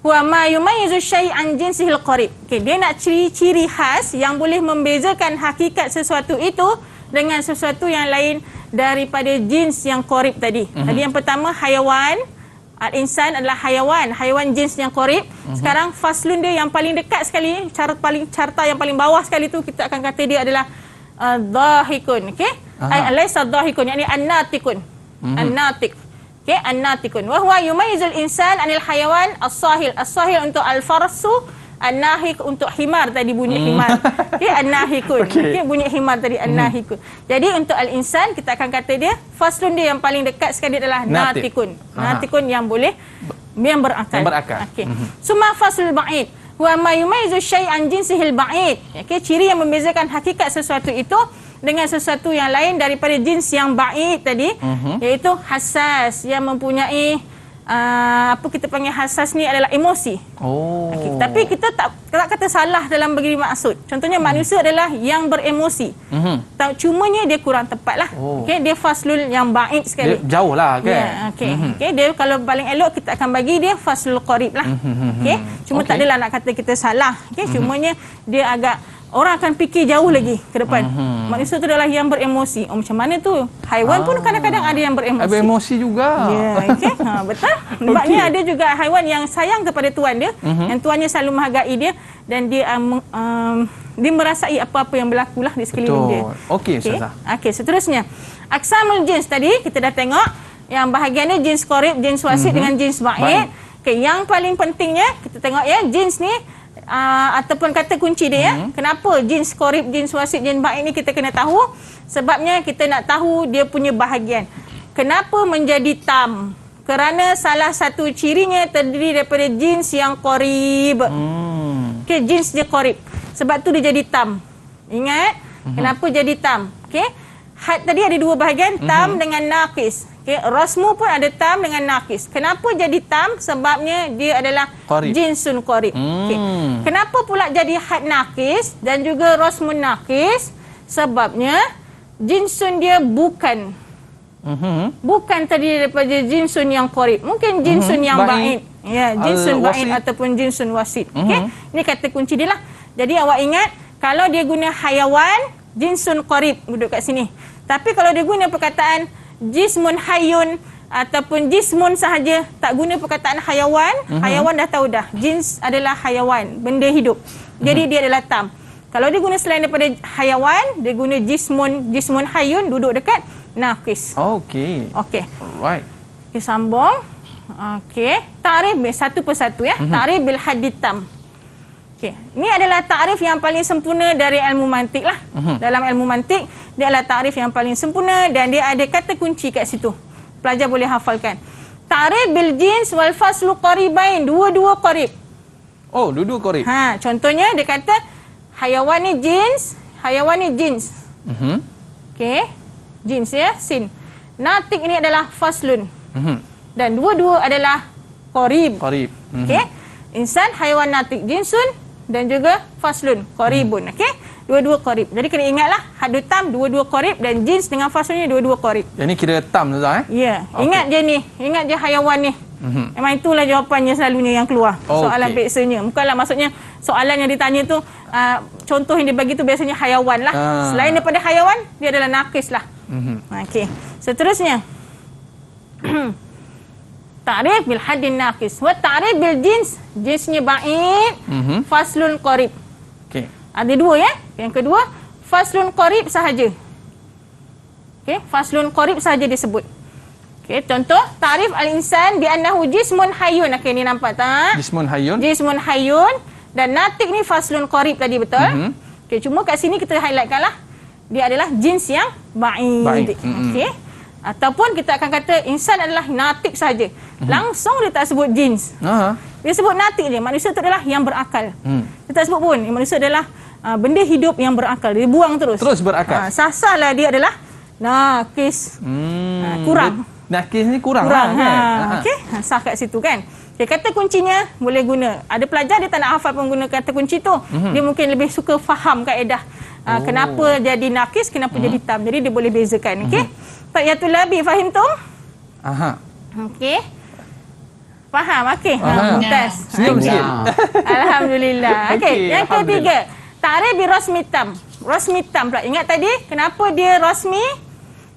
Huwa ma yumayyizu syai' an jinsihil qarib. Okey, dia nak ciri-ciri khas yang boleh membezakan hakikat sesuatu itu dengan sesuatu yang lain daripada jins yang qarib tadi. Tadi yang pertama haiwan. Al-insan adalah haiwan jins yang qarib. Sekarang faslun dia yang paling dekat sekali, carta yang paling bawah sekali tu kita akan kata dia adalah dhahikun. Okey? Laysa dhahikun, yakni an-natiqun. An-natiq. Okey, an-natiqun. Wa huwa yumayyizul insan anil hayawan as-sahil. As-sahil untuk al-farsu, an-nahiq untuk himar tadi bunyi himar. Okey, an-nahikun. Okey, bunyi himar tadi an-nahikun. Jadi untuk al-insan kita akan kata dia faslun dia yang paling dekat sekali adalah natikun. Natikun yang boleh yang berakal. Okey. Summa faslul ba'id. Wa ma yumayyizu syai'an jinsihil ba'id. Okey, ciri yang membezakan hakikat sesuatu itu dengan sesuatu yang lain daripada jins yang ba'id tadi, iaitu hassas, yang mempunyai apa kita panggil hassas ni adalah emosi. Okay. Tapi kita tak kata salah dalam bagi maksud. Contohnya manusia adalah yang beremosi. Cumanya dia kurang tepat lah. Okay, dia faslul yang ba'id sekali. Dia jauh lah kan. Yeah, okay. Okay, dia kalau paling elok kita akan bagi dia faslul qarib lah. Okay. Cuma tak adalah nak kata kita salah. Okay. Cumanya dia agak orang akan fikir jauh lagi ke depan. Manusia tu adalah yang beremosi. Macam mana tu? Haiwan pun kadang-kadang ada yang beremosi. Beremosi juga. Ya, okey. Betul. Sebabnya ada juga haiwan yang sayang kepada tuan dia, yang tuannya selalu menghargai dia dan dia dia merasai apa-apa yang berlaku lah di sekeliling dia. Okey, Ustazah. Okey, seterusnya. Aqsamul jins tadi kita dah tengok yang bahagiannya jins qarib, jins wasit dengan jins ba'id. Okey, yang paling pentingnya kita tengok ya, jins ni ataupun kata kunci dia ya. Kenapa jins qarib, jins wasit, jins ba'id ni kita kena tahu? Sebabnya kita nak tahu dia punya bahagian. Kenapa menjadi tam? Kerana salah satu cirinya terdiri daripada jins yang qarib. Okey, jins dia qarib. Sebab tu dia jadi tam. Ingat? Kenapa jadi tam? Okey. Tadi ada dua bahagian, tam dengan naqis. Okay, rasmu pun ada tam dengan naqis. Kenapa jadi tam? Sebabnya dia adalah jinsun qarib. Okay. Kenapa pula jadi had naqis dan juga rasmun naqis? Sebabnya jinsun dia bukan terdiri daripada jinsun yang qarib. Mungkin jinsun yang ba'id. Ya, jinsun ba'id ataupun jinsun wasit. Okey. Ini kata kunci dia lah. Jadi awak ingat, kalau dia guna hayawan, jinsun qarib duduk kat sini. Tapi kalau dia guna perkataan jismun hayyun, ataupun jismun sahaja, tak guna perkataan hayawan. Hayawan dah tahu dah. Jins adalah hayawan, benda hidup. Jadi dia adalah tam. Kalau dia guna selain daripada hayawan, dia guna jismun hayun, duduk dekat naqis. Okey. Okey. Alright. Okey, sambung. Okey, takrif satu persatu ya. Takrif bil haddit tam. Okey, ini adalah takrif yang paling sempurna dari ilmu mantik lah. Dalam ilmu mantik, dia adalah takrif yang paling sempurna dan dia ada kata kunci kat situ. Pelajar boleh hafalkan. Takrif bil jins wal faslu qaribain, dua-dua qarib. Oh, dua-dua qarib. Contohnya dia kata hayawan ni jins, hayawan ni jins. Okey, jins ya, sin. Natik ini adalah faslun. Dan dua-dua adalah qarib. Qarib. Okey. Insan, haiwan natik, jinsun dan juga faslun, qaribun. Okey. Dua-dua qarib. Jadi kena ingatlah, haddu tam dua-dua qarib dan jins dengan faslunnya dua-dua qarib. Yang ni kira tam Ustaz Ya. Okay. Ingat je ni, ingat je hayawan ni. Memang itulah jawapannya selalunya yang keluar. Soalan peksanya. Bukanlah maksudnya soalan yang ditanya tu contoh yang dia bagi tu biasanya hayawan lah. Selain daripada hayawan, dia adalah naqis lah. Okey. Seterusnya. Ta'rif bil haddin naqis wa ta'rif bil jins, jinsnya ba'id, faslun qarib. Okey. Ada dua ya. Yang kedua, faslun qarib sahaja. Okey, faslun qarib sahaja disebut. Okey, contoh ta'rif al-insan bi annahu jismun hayyun. Okey, ni nampak tak? Jismun hayyun. Jismun hayyun dan natik ni faslun qarib tadi, betul? Okey, cuma kat sini kita highlightkanlah. Dia adalah jins yang ba'id. Okey. Ataupun kita akan kata insan adalah natik saja. Langsung dia tak sebut jins. Dia sebut natik je. Manusia itu adalah yang berakal. Dia tak sebut pun. Manusia adalah benda hidup yang berakal. Dia buang terus. Terus berakal. Sah-sahlah dia adalah nakis. Kurang. Nakis ni kurang lah kan? Okey, sah kat situ kan. Okay, kata kuncinya boleh guna. Ada pelajar dia tak nak hafal pun guna kata kunci tu. Dia mungkin lebih suka faham kaedah. Kenapa jadi nakis, kenapa jadi tam. Jadi dia boleh bezakan. Okey. Ya tu Labi, faham tu? Okey. Faham? Okey. Mumtaz. Senyum sikit. Alhamdulillah. Okey, yang ketiga. Ta'rif bi rasmi tam. Rasmi tam pula. Ingat tadi kenapa dia rasmi?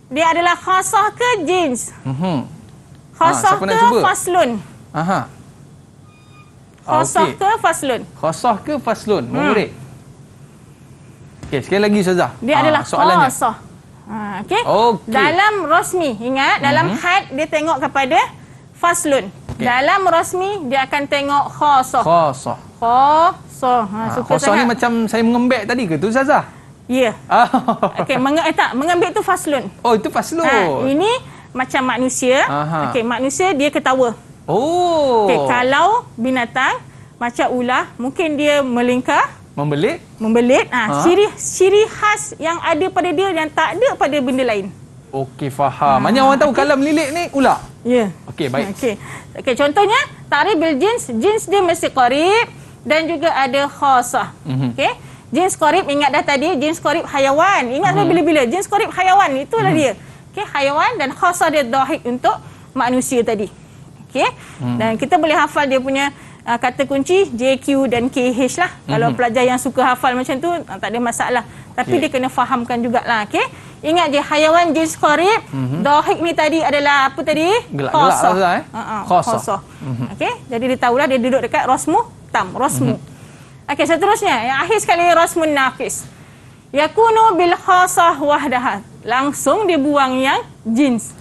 Dia adalah khasah ke jins? Khasah ke faslun? Khasah ke faslun? Khasah ke faslun? Murid. Okey, sekali lagi Ustazah. Dia adalah khasah. Okey. Dalam rasmi, ingat dalam had dia tengok kepada faslun. Dalam rasmi dia akan tengok khasah. Khasah. Khasah. Khasah ni macam saya mengembek tadi ke tu Ustazah? Ya. Okey, mengambil tu faslun. Oh, itu faslun. Ini macam manusia. Okey, manusia dia ketawa. Okey, kalau binatang macam ular, mungkin dia melingkar. Membelit. Ciri khas yang ada pada dia yang tak ada pada benda lain. Okey, faham. Maknanya orang tahu kalau melilit ni ular. Ya. Okey, baik. Okey, contohnya ta'rif bil jins, jins dia mesti qarib dan juga ada khasah. Okey. Jins qarib, ingat dah tadi jins qarib hayawan. Ingat dah bila-bila jins qarib hayawan, itulah dia. Okey, hayawan dan khasah dia dhahik untuk manusia tadi. Okey. Dan kita boleh hafal dia punya kata kunci JQ dan KH lah. Kalau pelajar yang suka hafal macam tu tak ada masalah. Tapi dia kena fahamkan jugalah. Okey. Ingat je hayawan jins qarib, dhahik ni tadi adalah apa tadi? Khasah. Khasah. Okey. Jadi dia tahulah dia duduk dekat rasmu tam, rasmu. Okey, seterusnya yang akhir sekali rasmun naqis. Yakunu bil khasah wahdaha. Langsung dia buang yang jins.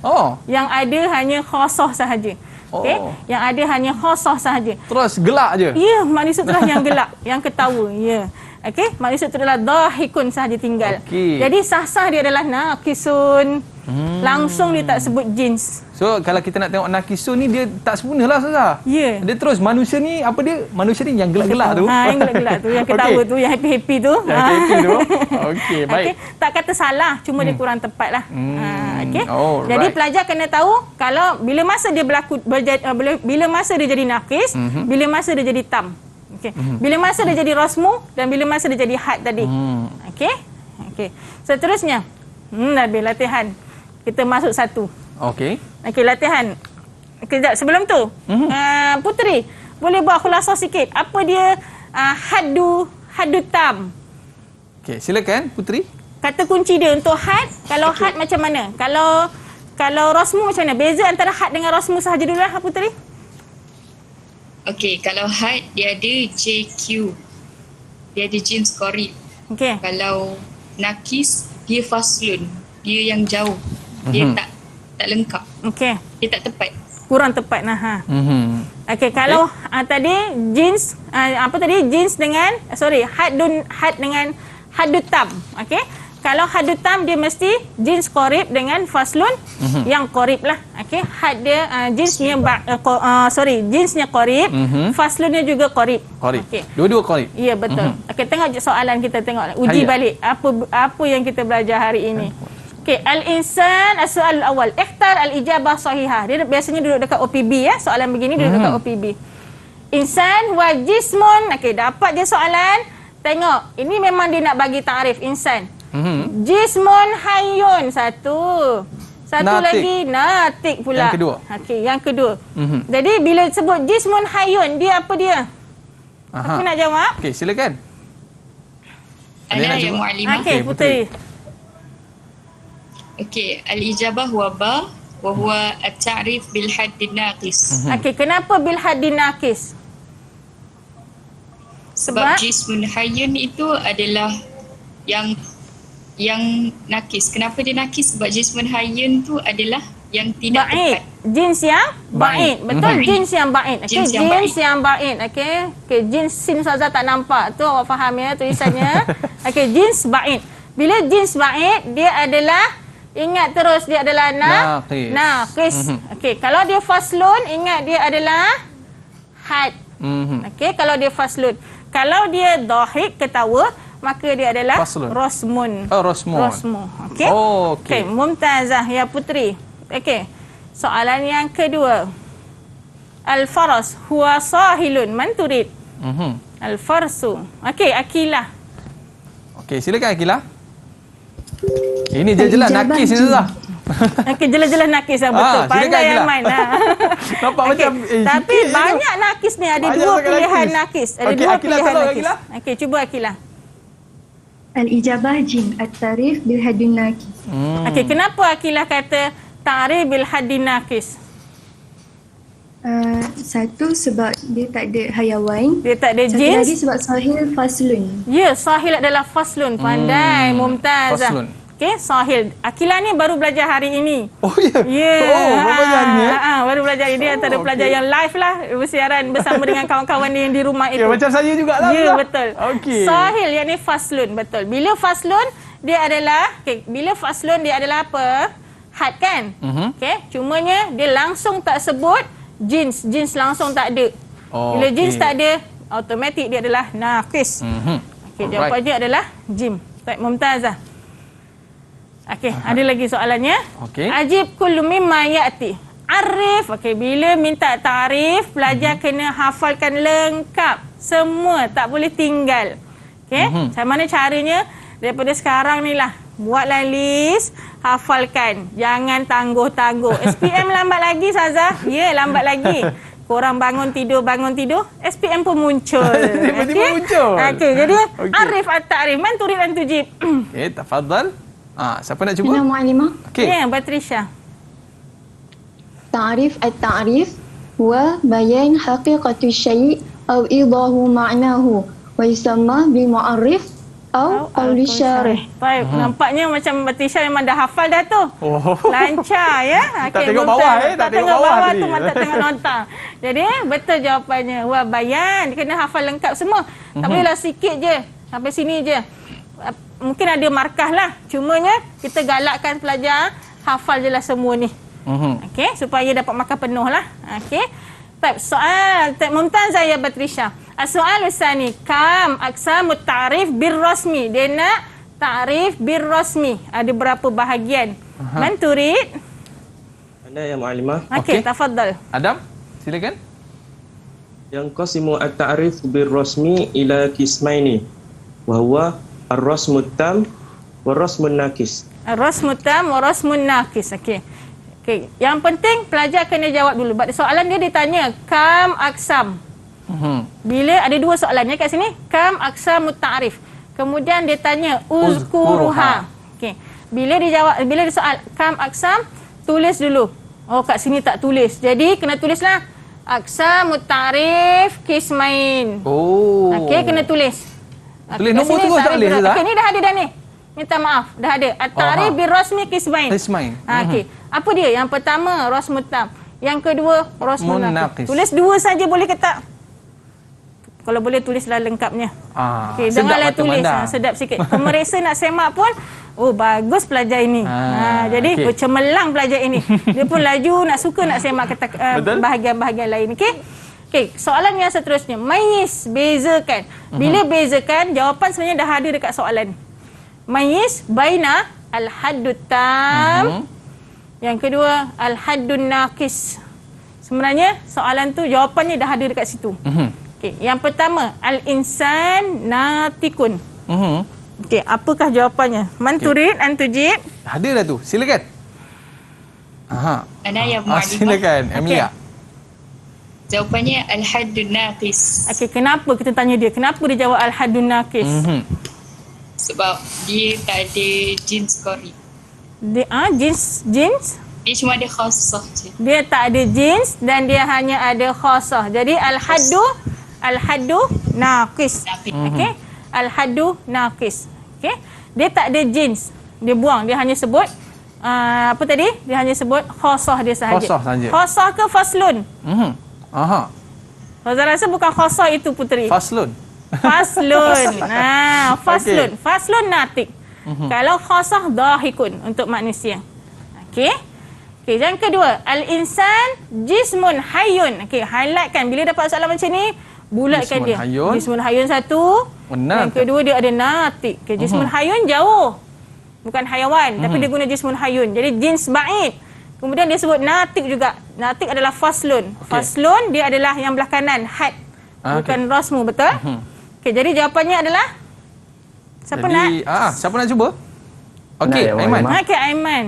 Yang ada hanya khasah sahaja. Okey, yang ada hanya khasah sahaja. Terus gelak je. Ya, manusia itulah yang gelak, yang ketawa. Ya. Okey, manusia itu adalah dhahikun sahaja tinggal. Jadi sah-sah dia adalah naqisun. Langsung dia tak sebut jins. So kalau kita nak tengok naqisun ni dia tak sempurnalah Ustazah. Ya. Dia terus manusia ni apa dia? Manusia ni yang gelak-gelak tu. Yang gelak-gelak tu, yang ketawa tu, yang happy-happy tu. Yang happy tu. Okey, baik. Tak kata salah, cuma dia kurang tepat lah. Okey. Jadi pelajar kena tahu kalau bila masa dia bila masa dia jadi naqis, bila masa dia jadi tam. Okey. Bila masa dia jadi rasmu dan bila masa dia jadi had tadi. Okey. Okey. Seterusnya, Nabil latihan. Kita masuk satu. Okey. Okey, latihan. Kejap sebelum tu. Putri, boleh buat khulasah sikit. Apa dia haddu tam? Okey, silakan Putri. Kata kunci dia untuk had, kalau had macam mana? kalau rosmu macam mana? Beza antara had dengan rosmu sahaja dulu lah Puteri. Okey, kalau had dia ada JQ. Dia ada jeans korib. Okey. Kalau nakis dia faslun. Dia yang jauh. Dia tak lengkap. Okey. Dia tak tepat. Kurang tepat nah ha. Okey, kalau tadi jeans jeans dengan had dengan hadutam. Okey. Kalau hadutam dia mesti jeans korib dengan faslun yang korib lah. Okey, had dia jeansnya jeansnya korib, faslunnya juga korib. Korib. Okey. Dua-dua korib. Ya, betul. Okey, tengok soalan kita, tengok uji balik apa yang kita belajar hari ini. Okey, al-insan as-soal awal. Ikhtar al-ijabah sahihah. Dia biasanya duduk dekat OPB ya. Soalan begini duduk dekat OPB. Insan wa jismun. Okey, dapat je soalan. Tengok, ini memang dia nak bagi takrif insan. Jismun hayyun satu natik. Lagi natik pula. Yang kedua. Okey, yang kedua. Jadi bila sebut jismun hayyun, dia apa dia? Aku nak jawab. Okey, silakan. Ana ya muallimah. Okey, Puteri. Okey, al-ijabah huwa ba wa huwa at-ta'rif bil hadd naqis. Okey, kenapa bil hadd naqis? Sebab jismun hayyun itu adalah yang nakis. Kenapa dia nakis? Sebab jismun hayyun tu adalah yang tidak tepat. Jins yang ba'id. Betul, jins yang ba'id. Okey, jins yang ba'id. Okey. Okey, jins sin Ustazah tak nampak. Tu awak faham ya tulisannya. Okey, jins ba'id. Bila jins ba'id, dia adalah, ingat terus, dia adalah naqis. Okey, kalau dia faslun, ingat dia adalah had. Okey, kalau dia faslun. Kalau dia dhahik, ketawa, maka dia adalah rosmun. Rosmu. Okey. Okey, Mumtazah ya Puteri. Okey. Soalan yang kedua. Al-faras huwa sahilun. Man turid? Al-farsu. Okey, Akilah. Okey, silakan Akilah. Ini jelas nakis ni lah. Okey, jelas-jelas nakis lah, betul. Pandai yang main. Nampak macam tapi banyak nakis ni, ada dua pilihan nakis. Ada dua pilihan nakis. Okey, cuba Akilah. Al-ijabah jim at-tarif bil haddin naqis. Okey, kenapa Akilah kata ta'rif bil haddin naqis? Satu sebab dia tak ada hayawan. Dia tak ada jins. Satu lagi sebab sahil faslun. Ya, sahil adalah faslun. Pandai, Mumtazah. Faslun. Okey, sahil. Akilah ni baru belajar hari ini. Oh ya. Baru belajar ni ya. Baru belajar ini antara pelajar yang live lah, bersiaran bersama dengan kawan-kawan dia yang di rumah itu. Ya, macam saya jugalah. Ya, betul. Okey. Sahil yakni faslun, betul. Bila faslun dia adalah apa? Had kan? Okey, cumanya dia langsung tak sebut jins langsung tak ada. Bila jins tak ada, automatik dia adalah naqis. Okey, jawapannya adalah jim. Baik, Mumtazah. Okey, ada lagi soalannya. Okey. Ajib kullu mimma ya'ti. Arif. Okey, bila minta ta'rif, pelajar kena hafalkan lengkap. Semua, tak boleh tinggal. Okey, macam mana caranya? Daripada sekarang ni lah, buatlah list, hafalkan. Jangan tangguh-tangguh. SPM lambat lagi, Sazah. Ya, lambat lagi. Korang bangun tidur, SPM pun muncul. Tiba-tiba muncul. Okey, jadi Arif at-ta'rif. Man turid an tujib. Okey, tafadhal. Siapa nak cuba? Nama muallimah. Okey. Ya, Batrisha. Ta'rif at-ta'rif huwa bayan haqiqatu syai' aw idahu ma'nahu wa yusamma bil mu'arrif aw qauli syarih. Baik, nampaknya macam Batrisha memang dah hafal dah tu. Lancar ya. Tak tengok bawah tak tengok bawah tu, mata tengok nota. Jadi betul jawapannya. Wah, bayan, kena hafal lengkap semua. Tak bolehlah sikit je. Sampai sini je. Mungkin ada markah lah. Cumanya kita galakkan pelajar hafal je lah semua ni. Okey, supaya dapat markah penuh lah. Okey. Baik, soal Mumtazah ya Batrisha. Soal usani, kam aqsamut ta'rif bir rasmi. Dia nak ta'rif bir rasmi. Ada berapa bahagian? Man turid? Anda ya muallimah. Okey, tafadhal. Adam, silakan. Yang qasimu at-ta'rif bir rasmi ila qismaini. Wa huwa ar-rasmut tam wa rasmun naqis. Ar-rasmut tam wa rasmun naqis. Okey. Okey, yang penting pelajar kena jawab dulu. Soalan dia ditanya kam aqsam. Bila ada dua soalannya kat sini, kam aqsamut ta'rif. Kemudian dia tanya uzkuruha. Okey. Bila dia soal kam aqsam, tulis dulu. Oh, kat sini tak tulis. Jadi kena tulislah aqsamut ta'rif qismain. Oh. Okey, kena tulis. Tulis nombor tu tak boleh Ustaz? Okey, ni dah ada dah ni. Minta maaf, dah ada. At-ta'rif bil rasmi qismain. Qismain. Okey. Apa dia? Yang pertama rasmut tam. Yang kedua rasmun naqis. Naqis. Tulis dua saja boleh ke tak? Kalau boleh tulislah lengkapnya. Okey, janganlah tulis sedap sikit. Pemeriksa nak semak pun, oh bagus pelajar ini. Jadi cemerlang pelajar ini. Dia pun laju nak suka nak semak bahagian-bahagian lain. Okey. Okey, soalan yang seterusnya. Mayyiz, bezakan. Bila bezakan, jawapan sebenarnya dah ada dekat soalan. Mayyiz baina al-haddut tam. Yang kedua al-haddun naqis. Sebenarnya soalan tu jawapannya dah ada dekat situ. Okey, yang pertama al-insan natikun. Okey, apakah jawapannya? Man turid an tujib? Ada dah tu. Silakan. Ana yang mu'allimah. Silakan Emilia. Jawapannya al-haddun naqis. Okey, kenapa kita tanya dia? Kenapa dia jawab al-haddun naqis? Sebab dia tak ada jins qarib. Dia jins? Dia cuma ada khassah je. Dia tak ada jins dan dia hanya ada khassah. Jadi al-haddu naqis. Okey. Al-haddu naqis. Okey. Dia tak ada jins. Dia buang, dia hanya sebut apa tadi? Dia hanya sebut khassah dia sahaja. Khassah saja. Khassah ke faslun? Fazal rasa bukan khassah itu puteri. Faslun. Faslun. Faslun. Faslun natik. Kalau khassah dahikun untuk manusia. Okey. Okey, yang kedua, al-insan jismun hayyun. Okey, highlightkan bila dapat soalan macam ni, bulatkan dia. Jismun hayyun satu. Yang kedua dia ada natik. Okey, jismun hayyun jauh. Bukan hayawan, tapi dia guna jismun hayyun. Jadi jins ba'id. Kemudian dia sebut natik juga. Natik adalah faslun. Faslun dia adalah yang belah kanan, had. Bukan rasmu, betul? Okey, jadi jawapannya adalah siapa nak? Siapa nak cuba? Okey, Aiman. Okey, Aiman.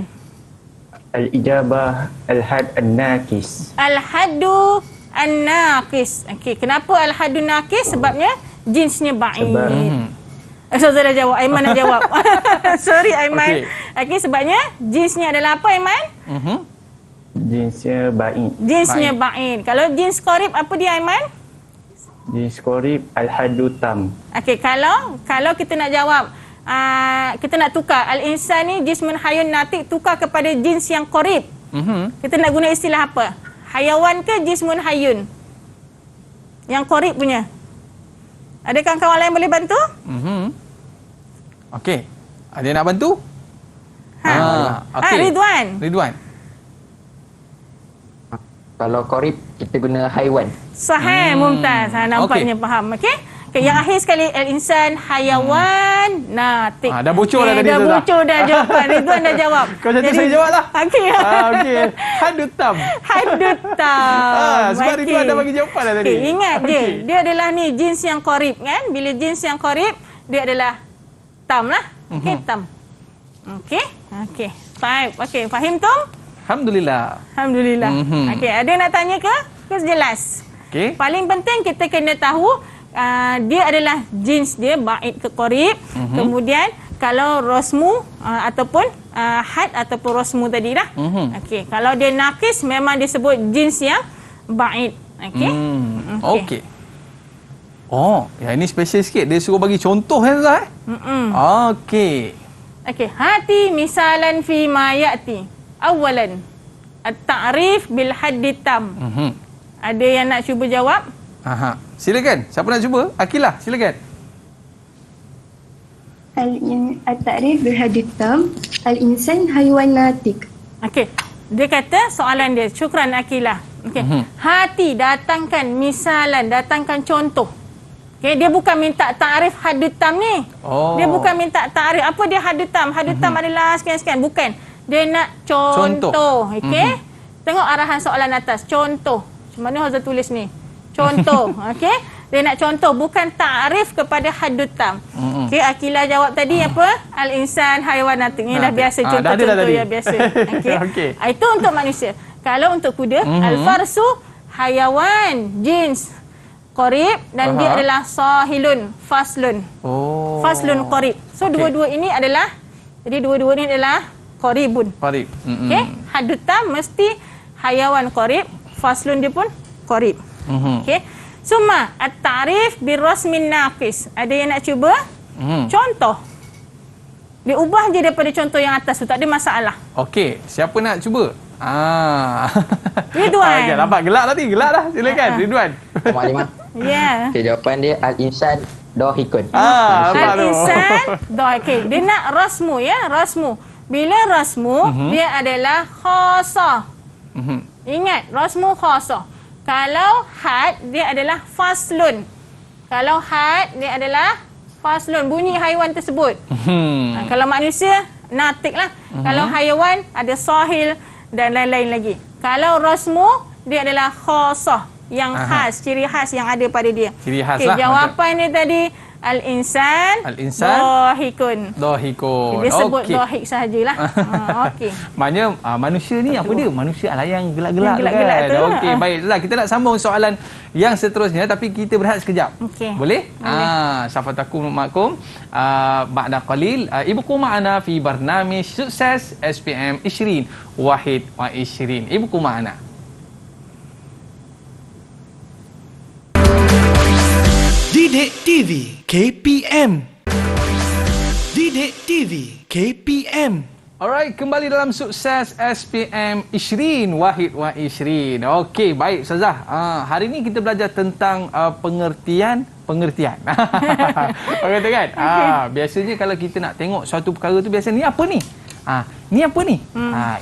Al-ijabah al-had an-naqis. Al-haddu an-naqis. Okey, kenapa al-haddu naqis? Sebabnya jinsnya ba'id. Ustazah dah jawab, Aiman nak jawab. Sorry Aiman. Okey, sebabnya jinsnya adalah apa Aiman? Jinsnya ba'id. Jinsnya ba'id. Kalau jins qarib apa dia Aiman? Jins qarib al-haddu tam. Okey, kalau kita nak jawab, kita nak tukar al-insan ni jismun hayyun natik, tukar kepada jins yang qarib. Kita nak guna istilah apa? Hayawan ke jismun hayyun? Yang qarib punya. Ada kawan-kawan lain boleh bantu? Okey. Ada yang nak bantu? Okay. Ridwan. Kalau qarib kita guna haiwan. Sahih, mumtaz. Nampaknya faham. Okey. Okay, yang akhir sekali al-insan hayawan natik. Dah bocor dah tadi. Dah bocor dah jawapan. Ridwan dah jawab. Kau jadi saya jawablah. Okey. Okey. Haddut tam. Haddut tam. Sebab Ridwan dah bagi jawapan dah tadi. Okay, ingat je. Dia adalah ni jins yang qarib kan? Bila jins yang qarib, dia adalah tam lah. Okey, tam. Okey. Okey. Baik. Okey, faham Tom? Alhamdulillah. Okey, ada nak tanya ke? Ke jelas? Okey. Paling penting kita kena tahu dia adalah jins dia ba'id ke qarib. Kemudian kalau rasmu ataupun had ataupun rasmu tadi dah. Okey, kalau dia naqis memang disebut jins yang ba'id. Okey. Okey. Oh, yang ini special sikit. Dia suruh bagi contoh kan Zah? Okey. Okey, hati misalan fi ma ya'ti. Awalan at-ta'rif bil haddi tam. Ada yang nak cuba jawab? Silakan. Siapa nak cuba? Akilah, silakan. At-ta'rif bil haddi tam, al-insan haywan natik. Okey. Dia kata soalan dia, syukran Akilah. Okey. Hati datangkan misalan, datangkan contoh. Okey, dia bukan minta ta'rif haddut tam ni. Dia bukan minta ta'rif apa dia haddut tam. Haddut tam adalah sekian-sekian, bukan. Dia nak contoh. Okey. Tengok arahan soalan atas, contoh. Macam mana Hazal tulis ni? Contoh. Okey. Dia nak contoh, bukan ta'rif kepada haddut tam. Okey, Akilah jawab tadi apa? Al-insan haiwan natik. Ini dah biasa contoh-contoh yang biasa. Okey. Itu untuk manusia. Kalau untuk kuda, al-farsu hayawan jins qarib dan dia adalah sahilun faslun. Faslun qarib. So dua-dua ini adalah, jadi dua-dua ini adalah qaribun. Qarib. Okey. hadut tam mesti hayawan qarib, faslun dia pun qarib. Okey. Summa at-ta'rif birrasmin naqis. Ada yang nak cuba? Contoh. Dia ubah je daripada contoh yang atas tu, tak ada masalah. Okey, siapa nak cuba? Ridwan. Okay, nampak gelak tadi, gelak dah. Silakan Ridwan. Maklimah. Ya. Okay, jawapan dia al-insan dahikun. Al-insan dahikun. Dia nak rasmu ya, rasmu. Bila rasmu, dia adalah khasah. Ingat, rasmu khasah. Kalau had, dia adalah faslun. Kalau had, dia adalah faslun. Bunyi haiwan tersebut. Kalau manusia, natik lah. Kalau haiwan, ada sahil dan lain-lain lagi. Kalau rasmu, dia adalah khasah. Yang khas, ciri khas yang ada pada dia. Ciri khas okay, lah. Jawapan dia tadi, al-insan dahikun. Dahikun. Dia sebut dahik sahajalah. Okey. Maknanya manusia ni apa dia? Manusia lah yang gelak-gelak gelak-gelak kan. Okey, baiklah. Kita nak sambung soalan yang seterusnya tapi kita berehat sekejap. Okay. Boleh? Syafatakum makum. Ba'da qalil. Ibukum ma'ana fi barnamij sukses SPM 20 Wahid wa 20. Ibukum ma'ana. Didik TV KPM. Didik TV KPM. Alright, kembali dalam sukses SPM 20 Wahid wa 20. Okey, baik Ustazah. Hari ni kita belajar tentang pengertian. Okey kan? Biasanya kalau kita nak tengok suatu perkara tu biasa ni apa ni? Ni apa ni?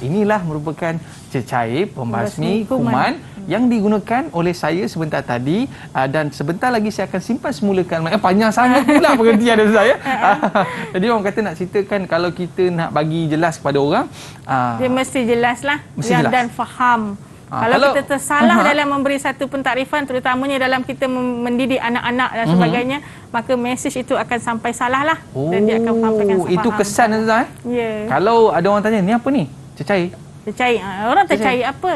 Inilah merupakan cecair pembasmi kuman yang digunakan oleh saya sebentar tadi dan sebentar lagi saya akan simpan semula kalimat. Panjang sangat pula pengertian dari saya. Jadi orang kata nak ceritakan kalau kita nak bagi jelas kepada orang, dia mesti jelaslah jelas. Dan faham. Kalau kita tersalah dalam memberi satu pentarifan, terutamanya dalam kita mendidik anak-anak dan sebagainya, maka mesej itu akan sampai salah lah. Dan dia akan sampaikan sepaham. Itu kesan Ustazah. Ya. Kalau ada orang tanya, ni apa ni? Cecair. Cecair. Orang tercair apa?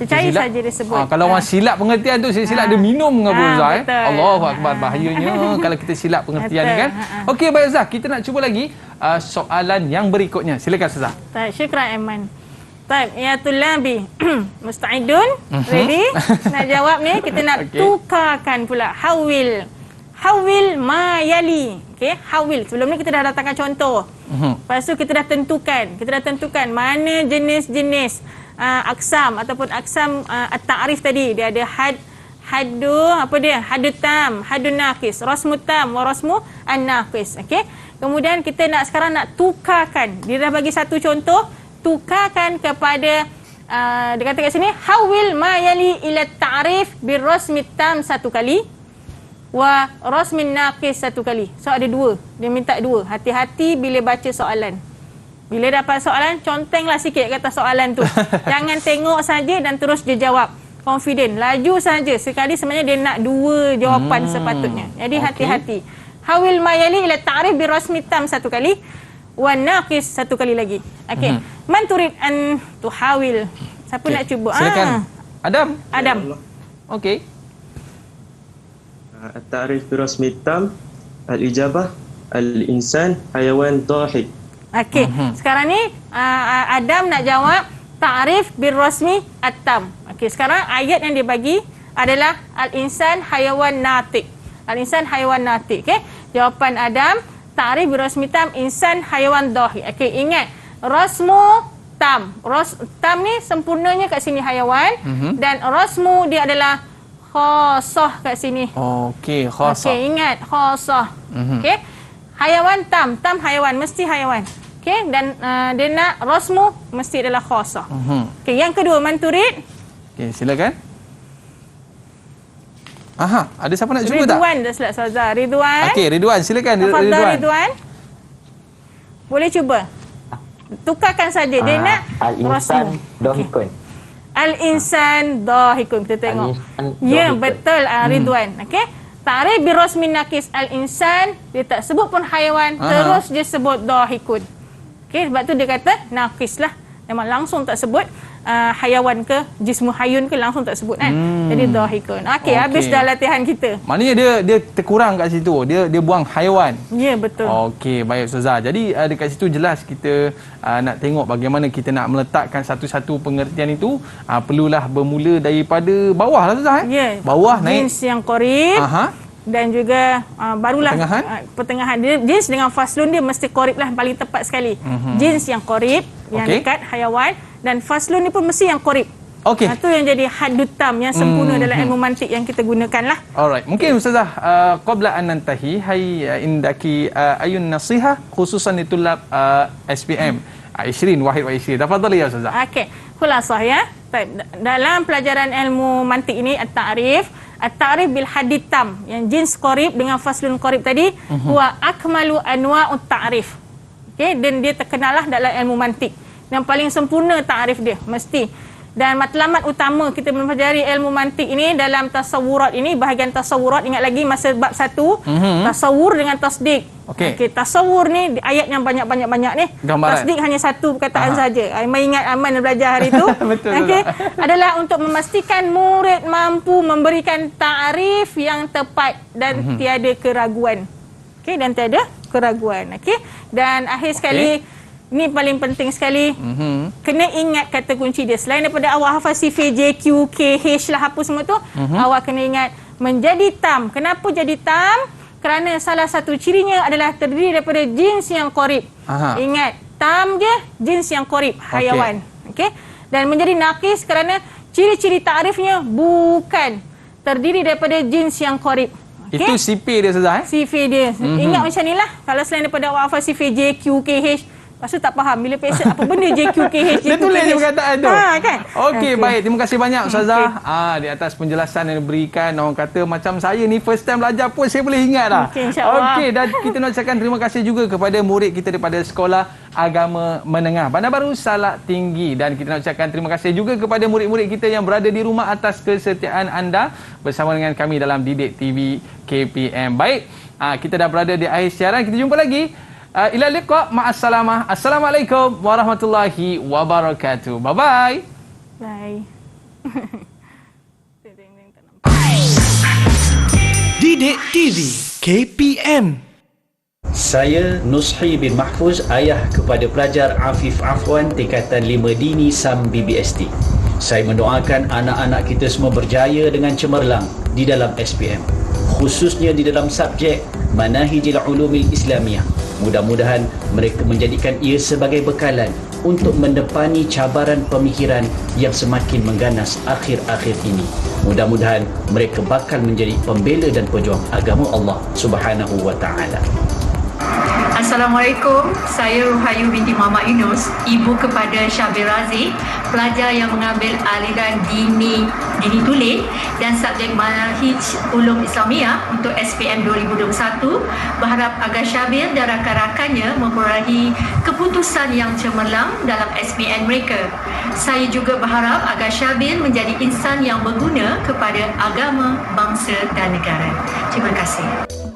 Cecair saja dia sebut. Kalau orang silap pengertian tu, silap dia minum dengan Ustazah. Allahu Akbar, bahayanya kalau kita silap pengertian ni kan. Okey, baik Ustazah, kita nak cuba lagi soalan yang berikutnya. Silakan Ustazah. Syukran Aiman. Baik, ya tulabi. Musta'idun? Ready? Nak jawab ni, kita nak tukarkan pula. Hawil ma yali. Okey, hawil. Sebelum ni kita dah datangkan contoh. Lepas tu kita dah tentukan mana jenis-jenis aksam ataupun aksam at-ta'rif tadi. Dia ada haddu tam, hadun naqis, rasmu tam wa rasmu an-naqis. Okey. Kemudian kita sekarang nak tukarkan. Dia dah bagi satu contoh, tukarkan kepada dia kata kat sini hawil ma yali ila ta'rif birrasmi tam satu kali wa rasmin naqis satu kali. So ada dua. Dia minta dua. Hati-hati bila baca soalan. Bila dapat soalan, contenglah sikit kata soalan tu. Jangan tengok saja dan terus dia jawab. Confident. Laju saja. Sekali sebenarnya dia nak dua jawapan sepatutnya. Jadi hati-hati. Hawil ma yali ila ta'rif birrasmi tam satu kali wa naqis satu kali lagi. Okey. Man turid an tuhawil. Siapa nak cuba? Silakan. Adam. Okey. At-ta'rif birasmi tam, al-ijabah, al-insan, hayawan dahik. Okey. Sekarang ni Adam nak jawab ta'rif birrasmi at-tam. Okey, sekarang ayat yang dia bagi adalah al-insan hayawan natik. Al-insan hayawan natik. Okey. Jawapan Adam ta'rif birasmi tam insan hayawan dahik. Okey, ingat rasmu tam. Tam ni sempurnanya kat sini hayawan dan rasmu dia adalah khasah kat sini. Okey, khasah. Okey, ingat khasah. Okey. Hayawan tam hayawan mesti hayawan. Okey, dan dia nak rasmu mesti adalah khasah. Okey, yang kedua man turid. Okey, silakan. Ada siapa nak cuba tak? Ridwan dah silap Ustazah. Ridwan. Okey, Ridwan silakan. Ridwan. Boleh cuba. Tukarkan saja. Dia nak al-insan dahikun. Al-insan dahikun. Kita tengok. Ya, betul Ridwan. Okey. Ta'rif birrasmin naqis al-insan, dia tak sebut pun haiwan, terus dia sebut dahikun. Okey, sebab tu dia kata naqis lah. Memang langsung tak sebut hayawan ke, jismu hayun ke, langsung tak sebut kan. Jadi dhahikun. Okey, habis dah latihan kita. Maknanya dia terkurang kat situ. Dia buang haiwan. Ya, betul. Okey, baik Ustazah. Jadi dekat situ jelas kita nak tengok bagaimana kita nak meletakkan satu-satu pengertian itu. Perlulah bermula daripada bawah lah Ustazah. Ya. Bawah naik. Jins yang qorib. Dan juga barulah pertengahan dia, jins dengan faslun dia mesti qorib lah, paling tepat sekali. Jins yang qorib, yang dekat hayawan, dan faslun ni pun mesti yang qorib. Okey. Itu yang jadi haddut tam yang sempurna dalam ilmu mantik yang kita gunakan lah. Alright. Mungkin Ustazah, qabla an nantahi, indaki ayun nasihah khususan ditulab SPM 20 wahid wa 20. Tafadhali ya Ustazah. Okey. Khulasah ya. Dalam pelajaran ilmu mantik ini at-ta'rif bil haddit tam, yang jins qorib dengan faslun qorib tadi, huwa akmalu anwa'ut ta'rif. Okey, dan dia terkenal lah dalam ilmu mantik. Yang paling sempurna ta'rif dia mesti. Dan matlamat utama kita mempelajari ilmu mantik ini dalam tasawurat ini, bahagian tasawurat, ingat lagi masa bab 1, tasawur dengan tasdik. Okey, tasawur ni ayat yang banyak-banyak ni. Gambaran. Tasdik hanya satu perkataan saja. Aiman ingat Aman belajar hari itu. Okey, adalah untuk memastikan murid mampu memberikan ta'rif yang tepat dan tiada keraguan. Okey, dan tiada keraguan. Okey, dan akhir sekali, ini paling penting sekali. Kena ingat kata kunci dia. Selain daripada awak hafal sifir J, Q, K, H lah apa semua tu, awak kena ingat menjadi tam. Kenapa jadi tam? Kerana salah satu cirinya adalah terdiri daripada jins yang qorib. Ingat, tam je jins yang qorib, hayawan. Okey. Dan menjadi naqis kerana ciri-ciri ta'rifnya bukan terdiri daripada jins yang qorib. Okay? Itu sifir dia Ustazah. Sifir dia. Ingat macam ni lah. Kalau selain daripada awak hafal sifir J, Q, K, H, lepas tu tak faham bila pesen apa benda JQKH. Dia tulis je perkataan tu. Kan? Okey, baik. Terima kasih banyak Ustazah. Di atas penjelasan yang diberikan. Orang kata macam saya ni first time belajar pun saya boleh ingat dah. Okey, dan kita nak ucapkan terima kasih juga kepada murid kita daripada Sekolah Agama Menengah Bandar Baru Salak Tinggi, dan kita nak ucapkan terima kasih juga kepada murid-murid kita yang berada di rumah atas kesetiaan anda bersama dengan kami dalam Didik TV KPM. Baik, kita dah berada di akhir siaran. Kita jumpa lagi. Ila liqa, ma'assalamah. Assalamualaikum warahmatullahi wabarakatuh. Bye-bye. Bye. Didik TV KPM. Saya Nushi bin Mahfuz, ayah kepada pelajar Afif Afwan tingkatan 5 dini SAM BBST. Saya mendoakan anak-anak kita semua berjaya dengan cemerlang di dalam SPM, khususnya di dalam subjek Manahijil Ulumil Islamiyah. Mudah-mudahan mereka menjadikan ia sebagai bekalan untuk mendepani cabaran pemikiran yang semakin mengganas akhir-akhir ini. Mudah-mudahan mereka bakal menjadi pembela dan pejuang agama Allah Subhanahu wa taala. Assalamualaikum, saya Ruhayu binti Muhammad Yunus, ibu kepada Syabir Razi, pelajar yang mengambil aliran dini tulen dan subjek Manahij Ulum Islamiyah untuk SPM 2021. Berharap agar Syabir dan rakan-rakannya memperolehi keputusan yang cemerlang dalam SPM mereka. Saya juga berharap agar Syabir menjadi insan yang berguna kepada agama, bangsa dan negara. Terima kasih.